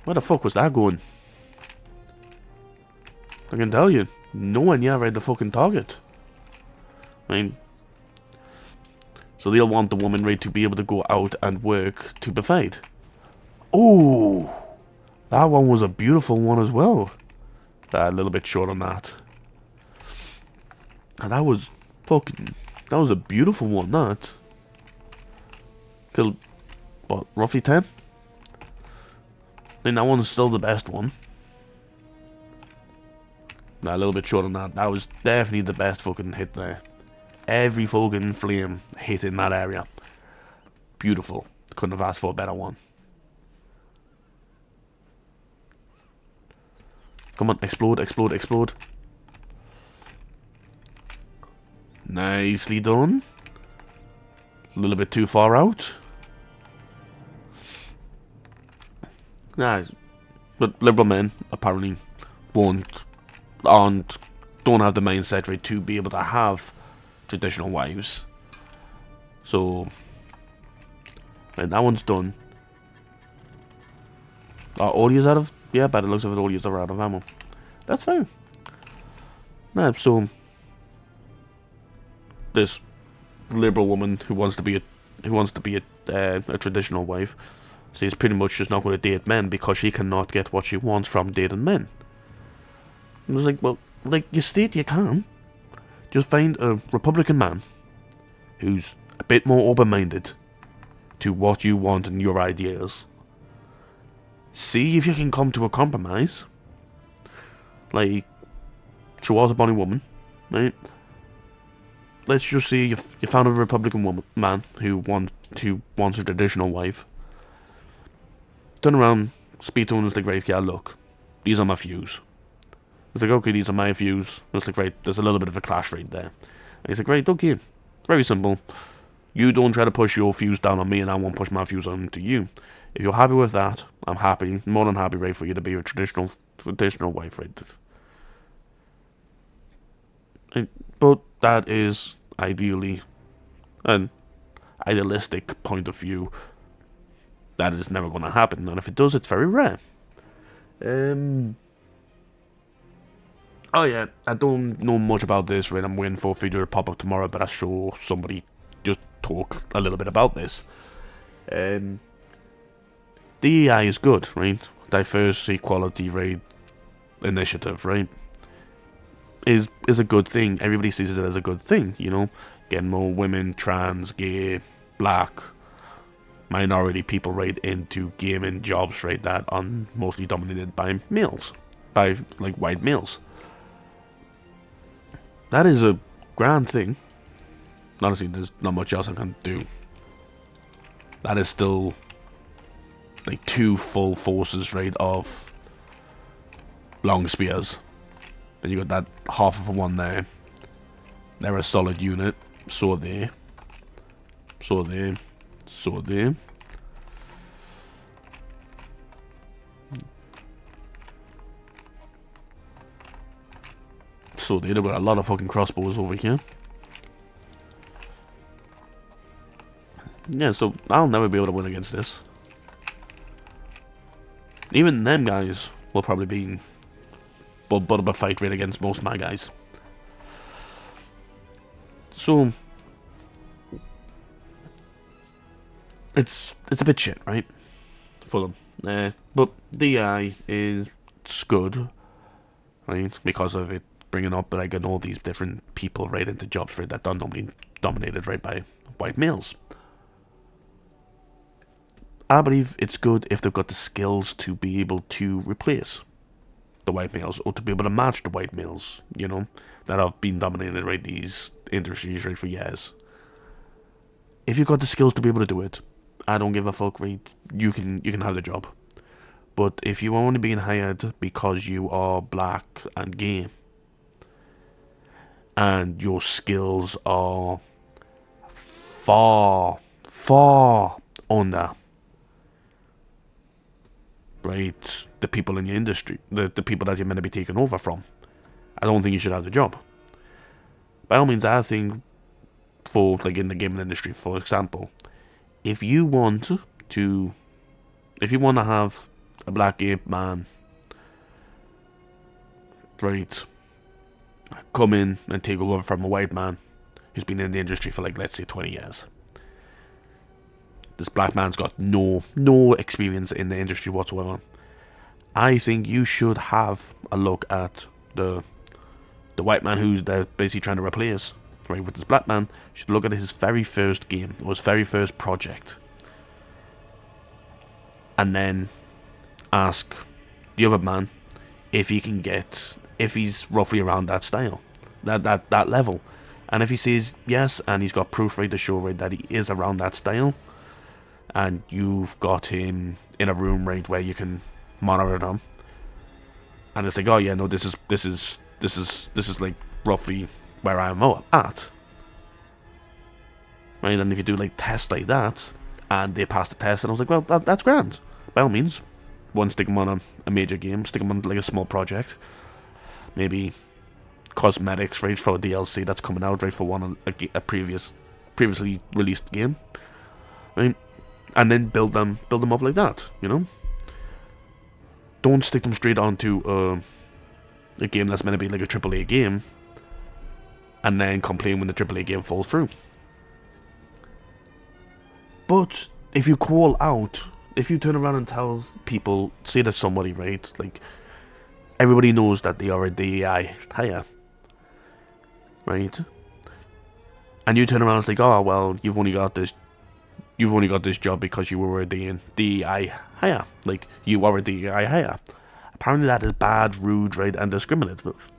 A: Where the fuck was that going? I can tell you, no one yet read the fucking target. I mean, so they'll want the woman ready to be able to go out and work to provide. Oh, that one was a beautiful one as well. A little bit short on that. And that was a beautiful one, that. Killed, what, roughly 10? I think that one's still the best one. Nah, a little bit short on that. That was definitely the best fucking hit there. Every fucking flame hit in that area. Beautiful. Couldn't have asked for a better one. Come on, explode, explode, explode. Nicely done. A little bit too far out. Nice. But liberal men apparently don't have the mindset right to be able to have traditional wives. So, right, that one's done. All yous out of... Yeah, by the looks of it, all yous are out of ammo. That's fine. Nah, so... This liberal woman who wants to be a traditional wife says pretty much she's not going to date men because she cannot get what she wants from dating men. It was like, well, like you state you can. Just find a Republican man who's a bit more open-minded to what you want and your ideas. See if you can come to a compromise. Like, she was a bonny woman, right? Let's just say you found a Republican man who wants a traditional wife. Turn around, speak to him, it's like, right, yeah, look, these are my views. It's like, okay, these are my views. It's like, right, there's a little bit of a clash right there. And he's like, right, okay, very simple. You don't try to push your views down on me, and I won't push my views on to you. If you're happy with that, I'm happy, more than happy, right, for you to be a traditional wife, right? But that is ideally an idealistic point of view. That is never going to happen, and if it does, it's very rare. Oh yeah, I don't know much about this, right? I'm waiting for a video to pop up tomorrow, but I saw somebody just talk a little bit about this. DEI is good, right? Diversity, equality, right? Initiative, right? Is a good thing. Everybody sees it as a good thing, you know? Getting more women, trans, gay, black, minority people, right, into gaming jobs, right, that are mostly dominated by males. By, like, white males. That is a grand thing. Honestly, there's not much else I can do. That is still like 2 full forces, right, of long spears. Then you got that half of one there. They're a solid unit. So are they. So are they. So are they. So they've got a lot of fucking crossbows over here. Yeah, so I'll never be able to win against this. Even them guys will probably be but of a fight rate against most of my guys. So it's a bit shit, right? For them. But DI is good, right? Because of it bringing up like all these different people right into jobs right that are normally dominated right by white males. I believe it's good if they've got the skills to be able to replace the white males or to be able to match the white males, you know, that have been dominated right these industries right for years. If you've got the skills to be able to do it, I don't give a fuck, right? You can have the job. But if you are only being hired because you are black and gay, and your skills are far under, right, the people in your industry, the people that you're meant to be taking over from, I don't think you should have the job. By all means, I think, for like in the gaming industry, for example, if you want to have a black gay man, right, come in and take over from a white man who's been in the industry for like, let's say, 20 years. This black man's got no experience in the industry whatsoever. I think you should have a look at the white man who they're basically trying to replace, right, with this black man. You should look at his very first game, or his very first project, and then ask the other man if he's roughly around that style, that level. And if he says yes, and he's got proof right to show right that he is around that style, and you've got him in a room right where you can monitor them, and it's like, oh yeah, no, this is like roughly where I am at, right? And if you do like tests like that, and they pass the test, and I was like, well, that's grand. By all means, stick them on a major game, stick them on like a small project, maybe cosmetics, right, for a DLC that's coming out, right, for a previously released game, right, and then build them up like that, you know. Don't stick them straight onto a game that's meant to be like a AAA game, and then complain when the AAA game falls through. But if you call out, if you turn around and tell people, say to somebody, right, like, everybody knows that they are a DEI hire, right, and you turn around and say, oh, well, you've only got this job because you were a DEI hire, like, you are a DEI hire. Apparently that is bad, rude, right, and discriminative.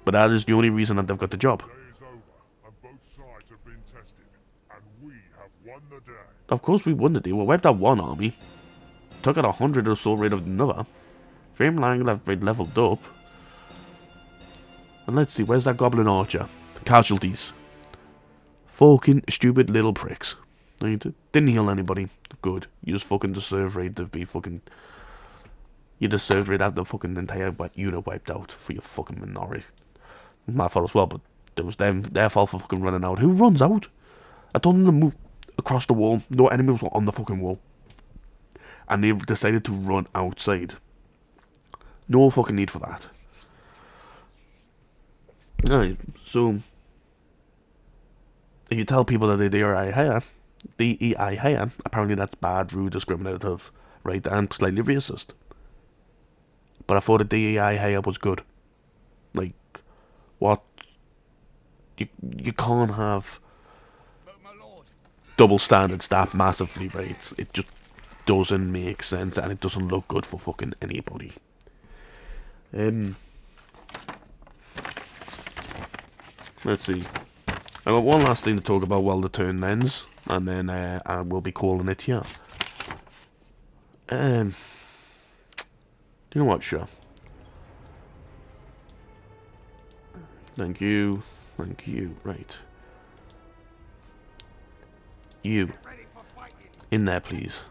A: But that is the only reason that they've got the job.
B: Day is over, and both sides have been tested, and we have won the day.
A: Of course we won the day. We wiped out one army. took out 100 or so right of another. Frame lang that right leveled up. And let's see, where's that goblin archer? Casualties. Fucking stupid little pricks. Right? Didn't heal anybody. Good. You just fucking deserve right to be fucking... You deserve right to have the fucking entire unit wiped out for your fucking minority. My fault as well, but it was their fault for fucking running out. Who runs out? I told them to move across the wall. No enemies were on the fucking wall. And they decided to run outside. No fucking need for that. Alright, so... If you tell people that they DEI higher, apparently that's bad, rude, discriminative, right, and slightly racist. But I thought the DEI higher was good. Like, what? You can't have double standards that massively, right? It just doesn't make sense, and it doesn't look good for fucking anybody. Let's see. I got one last thing to talk about while the turn ends, and then I will be calling it here. Do you know what? Sure. Thank you. Thank you. Right. You. In there, please.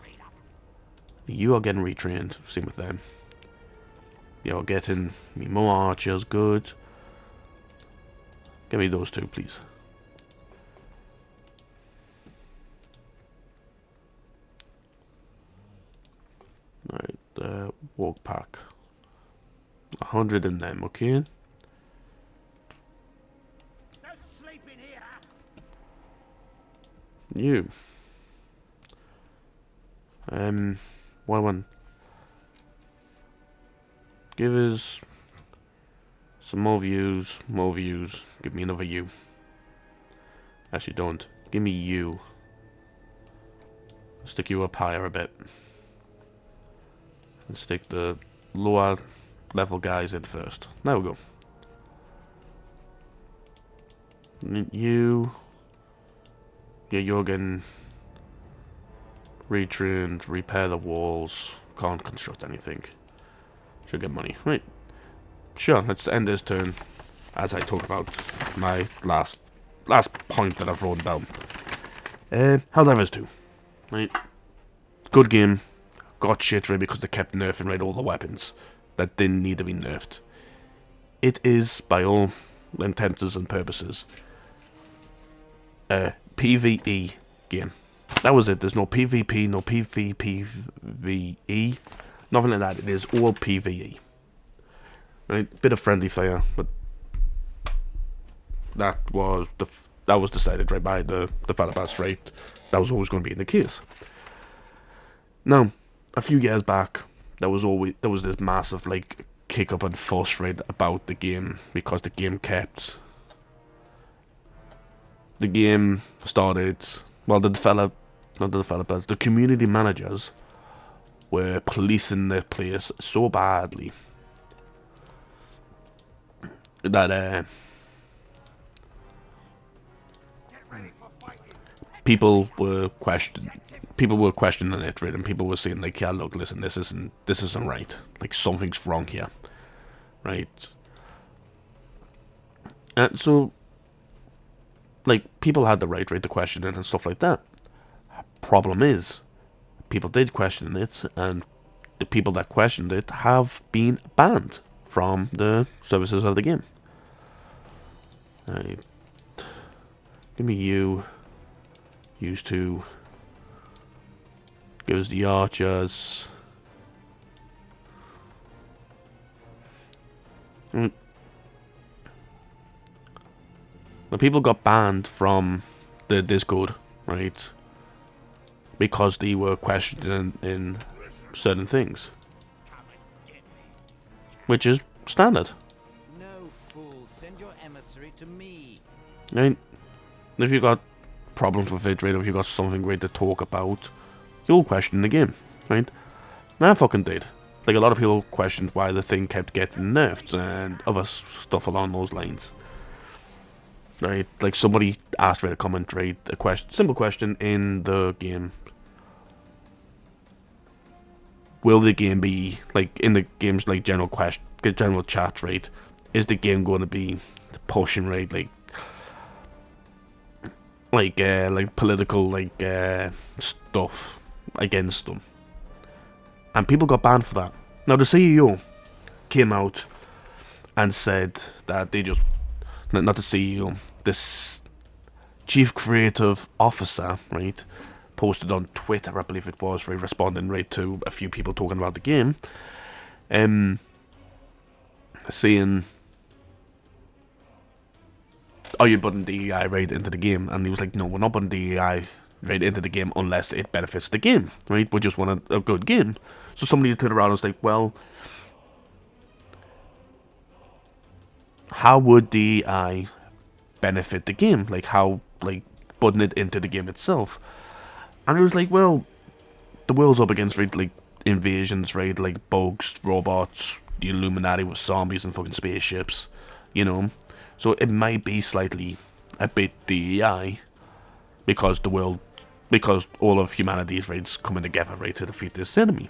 A: You are getting retrained. Same with them. You're getting me more archers. Good. Give me those two, please. Right, walk pack. 100 in them, okay? You. One. Give us some more views, more views. Give me another you. Actually, don't. Give me you. Stick you up higher a bit. And stick the lower level guys in first. There we go. You. Yeah, you're getting retrained, repair the walls. Can't construct anything. Should get money. Right. Sure, let's end this turn as I talk about my last point that I've written down. Helldivers 2. Right. Good game. Got shit right because they kept nerfing right all the weapons that didn't need to be nerfed. It is, by all intents and purposes, a PvE game. That was it. There's no PvP, no PvPvE, nothing like that. It is all PvE. Right, bit of friendly fire, but that was decided right by the developers, right? That was always going to be the case. Now, a few years back, there was this massive like kick up and fuss right about the game because the game started. Well, the community managers were policing the place so badly that people were questioning it, right? And people were saying like, yeah, look, listen, this isn't right. Like, something's wrong here, right? And so, like, people had the right to question it and stuff like that. Problem is, people did question it, and the people that questioned it have been banned from the services of the game. Right. Give me you. Used to. Give us the archers. The people got banned from the Discord, right? Because they were questioning in certain things. Which is standard.
C: No fool, send your emissary to me.
A: Right? If you got problems with it, right? If you got something great to talk about, you'll question the game, right? And I fucking did. Like, a lot of people questioned why the thing kept getting nerfed and other stuff along those lines. Right? Like, somebody asked for a comment, right? Simple question in the game. will the game be like in the game's like general chat, right? Is the game going to be pushing, right, like political stuff against them? And people got banned for that. Now the CEO came out and said that they just, not the CEO, this chief creative officer, right, posted on Twitter, I believe it was, right, responding right to a few people talking about the game, saying, "Are you putting DEI right into the game?" And he was like, "No, we're not putting DEI right into the game unless it benefits the game, right? We just want a good game." So somebody turned around and was like, "Well, how would DEI benefit the game? Like, how, like, putting it into the game itself?" And it was like, well, the world's up against, right, like, invasions, right, like bugs, robots, the Illuminati with zombies and fucking spaceships, you know? So it might be slightly a bit DEI because all of humanity is, right, coming together, right, to defeat this enemy.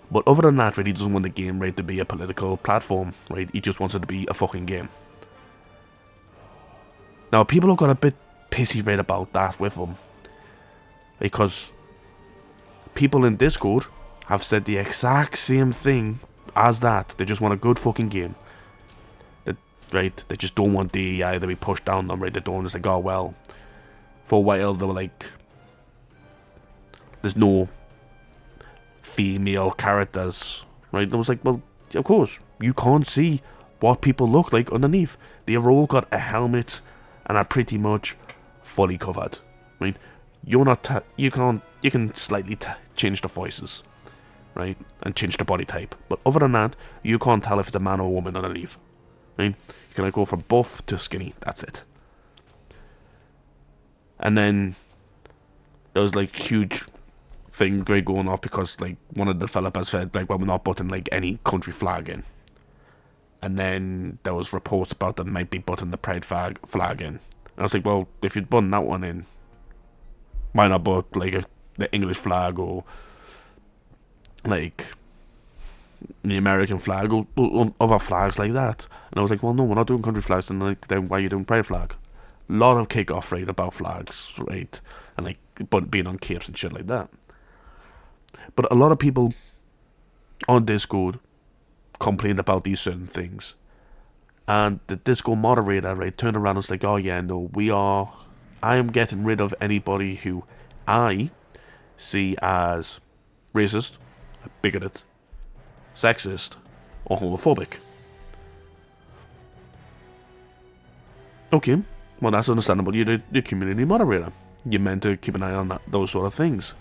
A: But other than that, right, he doesn't want the game, right, to be a political platform, right? He just wants it to be a fucking game. Now, people have got a bit pissy, right, about that with him. Because people in Discord have said the exact same thing as that. They just want a good fucking game. Right? They just don't want DEI to be pushed down them, right? They don't just like, oh, well. For a while, they were like, there's no female characters, right? I was like, well, of course, you can't see what people look like underneath. They've all got a helmet and are pretty much fully covered, right? You're not, you can slightly change the voices, right? And change the body type. But other than that, you can't tell if it's a man or a woman underneath, right? You can go from buff to skinny, that's it. And then there was like huge thing going off because like one of the developers said like, well, we're not putting like any country flag in. And then there was reports about them might be putting the pride flag in. And I was like, well, if you'd put that one in, why not put like the English flag or like the American flag or other flags like that? And I was like, well, no, we're not doing country flags. And like, then why are you doing pride flag? Lot of kick-off, right, about flags, right, and like being on capes and shit like that. But a lot of people on Discord complained about these certain things, and the Discord moderator, right, turned around and was like, oh yeah, no, I am getting rid of anybody who I see as racist, bigoted, sexist, or homophobic. Okay, well, that's understandable. You're the community moderator. You're meant to keep an eye on those sort of things.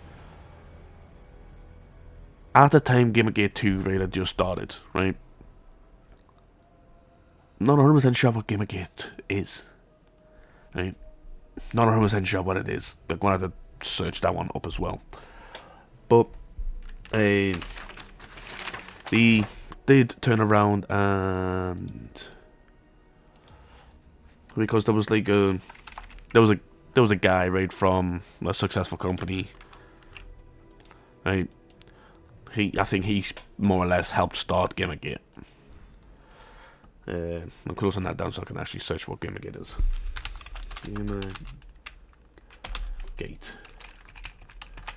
A: At the time Gamergate 2 right had just started, right? Not 100% sure what Gamergate is, right? Not 100% sure what it is. They're going to have to search that one up as well. But they did turn around and because there was like there was a guy, right, from a successful company, right? I think he more or less helped start Gamergate. I'm closing that down so I can actually search what Gamergate is.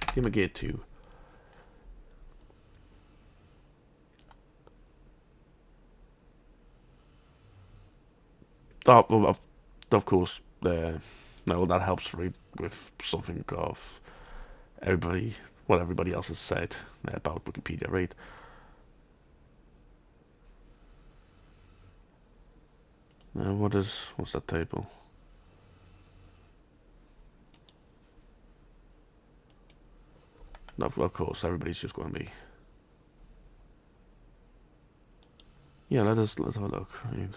A: Gamergate 2. Oh, well, of course, no, that helps, right, with something of what everybody else has said about Wikipedia, right? What's that table? No, of course, everybody's just going to be. Yeah, let's have a look. Right.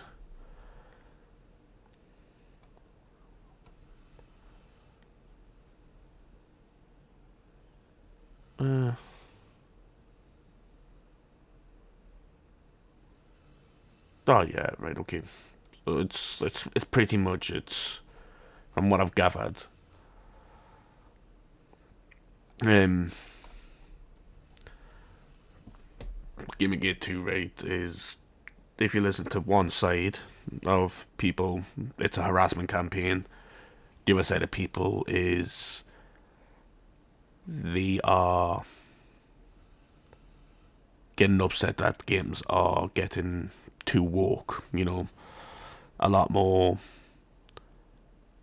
A: Oh yeah, right, okay. So it's pretty much from what I've gathered. Gamergate 2, right, is, if you listen to one side of people, it's a harassment campaign. The other side of people is they are getting upset that games are getting too woke, a lot more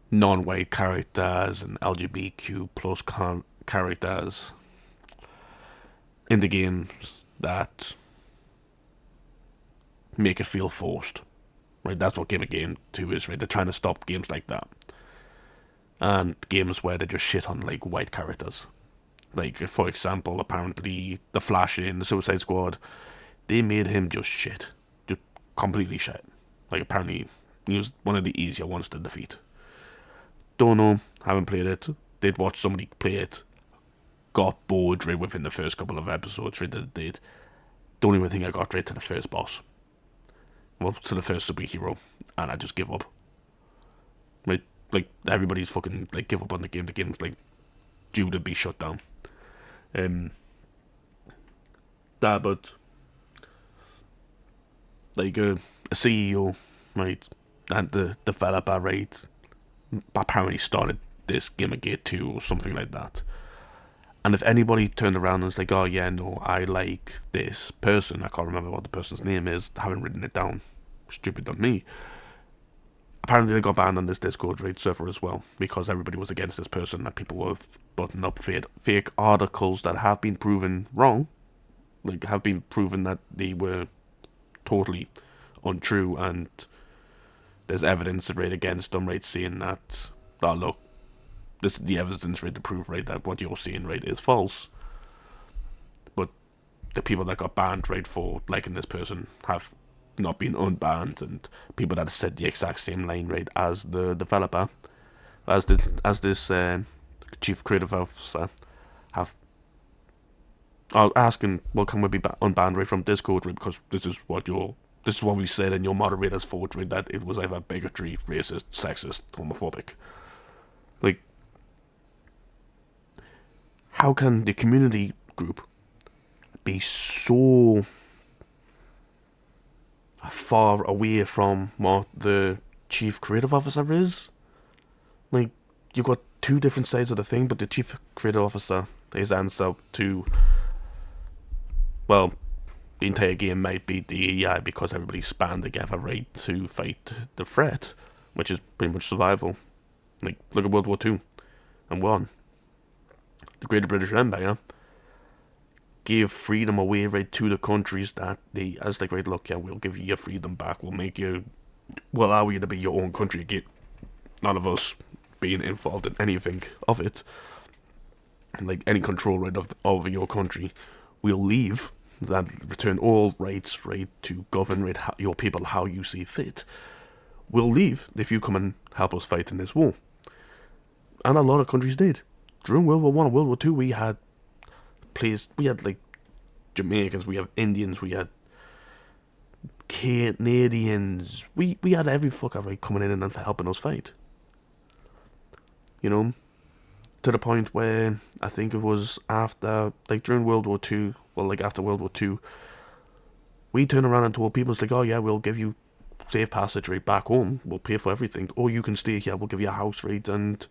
A: non-white characters and LGBTQ plus characters in the games that make it feel forced. Right, that's what Game 2 is, right? They're trying to stop games like that. And games where they just shit on, like, white characters. Like, for example, apparently the Flash in the Suicide Squad, they made him just shit. Just completely shit. Like, apparently he was one of the easier ones to defeat. Don't know, haven't played it. Did watch somebody play it. Got bored right within the first couple of episodes right that it did. Don't even think I got right to the first boss. Well, to the first superhero. And I just give up. Right? Like, everybody's fucking, like, give up on the game. The game's, like, due to be shut down. But like a CEO, right, and the developer, right, apparently started this Gamergate 2 or something like that. And if anybody turned around and was like, oh yeah, no, I like this person, I can't remember what the person's name is, haven't written it down, stupid on me. Apparently they got banned on this Discord raid server as well, because everybody was against this person, and people were putting up fake articles that have been proven wrong, like have been proven that they were totally untrue, and there's evidence right against them, right, saying that, oh look, this is the evidence right to prove right that what you're saying right is false. But the people that got banned right for liking this person have not been unbanned, and people that have said the exact same line right as the developer, as this chief creative officer, have asking, well, can we be unbanned right from Discord right, because this is what we said in your moderator's vote right, that it was either bigotry, racist, sexist, homophobic. Like, how can the community group be so far away from what the chief creative officer is? Like, you've got two different sides of the thing, but the chief creative officer, his answer to, well, the entire game might be DEI because everybody's band together, right, to fight the threat, which is pretty much survival. Like, look at World War II and won. The Great British Empire gave freedom away right to the countries that they, as like, right, look, yeah, we'll give you your freedom back, we'll allow you to be your own country again. None of us being involved in anything of it, like any control right over your country. We'll leave, that return all rights right to govern right your people how you see fit. We'll leave if you come and help us fight in this war. And a lot of countries did. During World War One and World War Two, we had like Jamaicans, we have Indians, we had Canadians, we had every fucker right coming in and helping us fight. You know, to the point where I think it was after, like during World War Two, well, like after World War Two, we turned around and told people, it's like, oh yeah, we'll give you safe passage right back home, we'll pay for everything, or you can stay here, we'll give you a house right and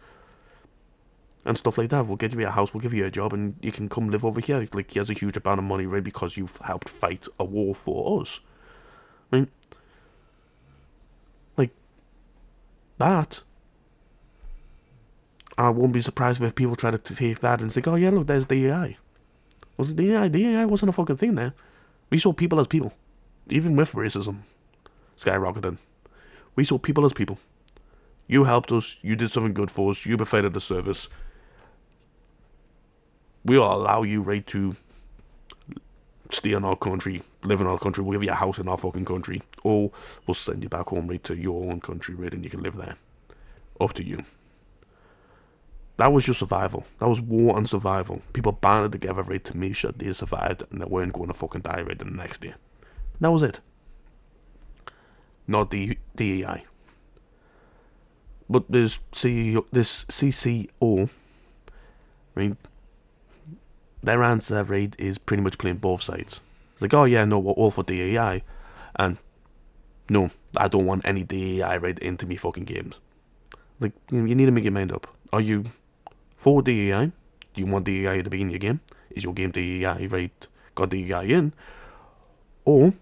A: stuff like that. We'll give you a house, we'll give you a job, and you can come live over here. Like, here's a huge amount of money, right, because you've helped fight a war for us. Right? Like, that. I won't be surprised if people try to take that and say, oh yeah, look, there's DEI. Was it DEI? DEI wasn't a fucking thing there. We saw people as people. Even with racism skyrocketing. We saw people as people. You helped us, you did something good for us, you provided the service. We'll allow you right to stay in our country, live in our country, we'll give you a house in our fucking country, or we'll send you back home right to your own country, right, and you can live there. Up to you. That was just survival. That was war and survival. People banded together, right, to make sure they survived and they weren't going to fucking die right the next day. That was it. Not the DEI. But this CCO, right, their answer, right, is pretty much playing both sides. Like, oh yeah, no, we're all for DEI, and no, I don't want any DEI right into me fucking games. Like, you need to make your mind up. Are you for DEI? Do you want DEI to be in your game? Is your game DEI right? Got DEI in? Or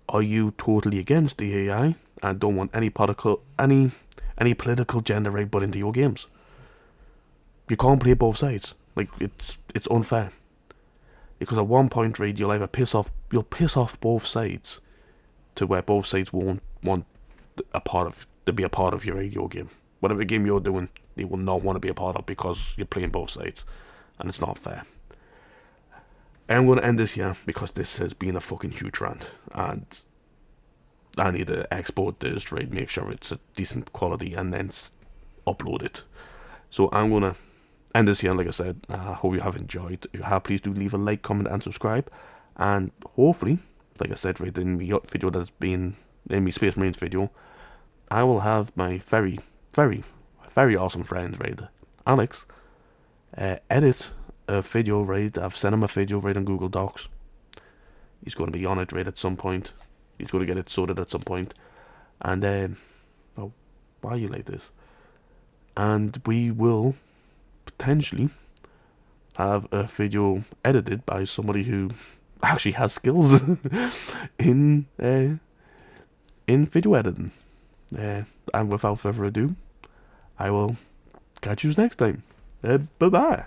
A: are you totally against DEI and don't want any political gender right put into your games? You can't play both sides. Like, it's unfair. Because at one point, right, you'll piss off both sides to where both sides won't want to be a part of your radio game. Whatever game you're doing, they will not want to be a part of because you're playing both sides. And it's not fair. And I'm going to end this here because this has been a fucking huge rant. And I need to export this, right, make sure it's a decent quality, and then upload it. So I'm going to end this here. Like I said, I hope you have enjoyed. If you have, please do leave a like, comment, and subscribe. And hopefully, like I said, right, in the video that's been in my Space Marines video, I will have my very, very, very awesome friend, right, Alex, edit a video, right. I've sent him a video, right, on Google Docs. He's going to be on it, right, at some point. He's going to get it sorted at some point. And, well, why are you like this? And we will potentially have a video edited by somebody who actually has skills in video editing. And without further ado, I will catch you next time. Bye-bye.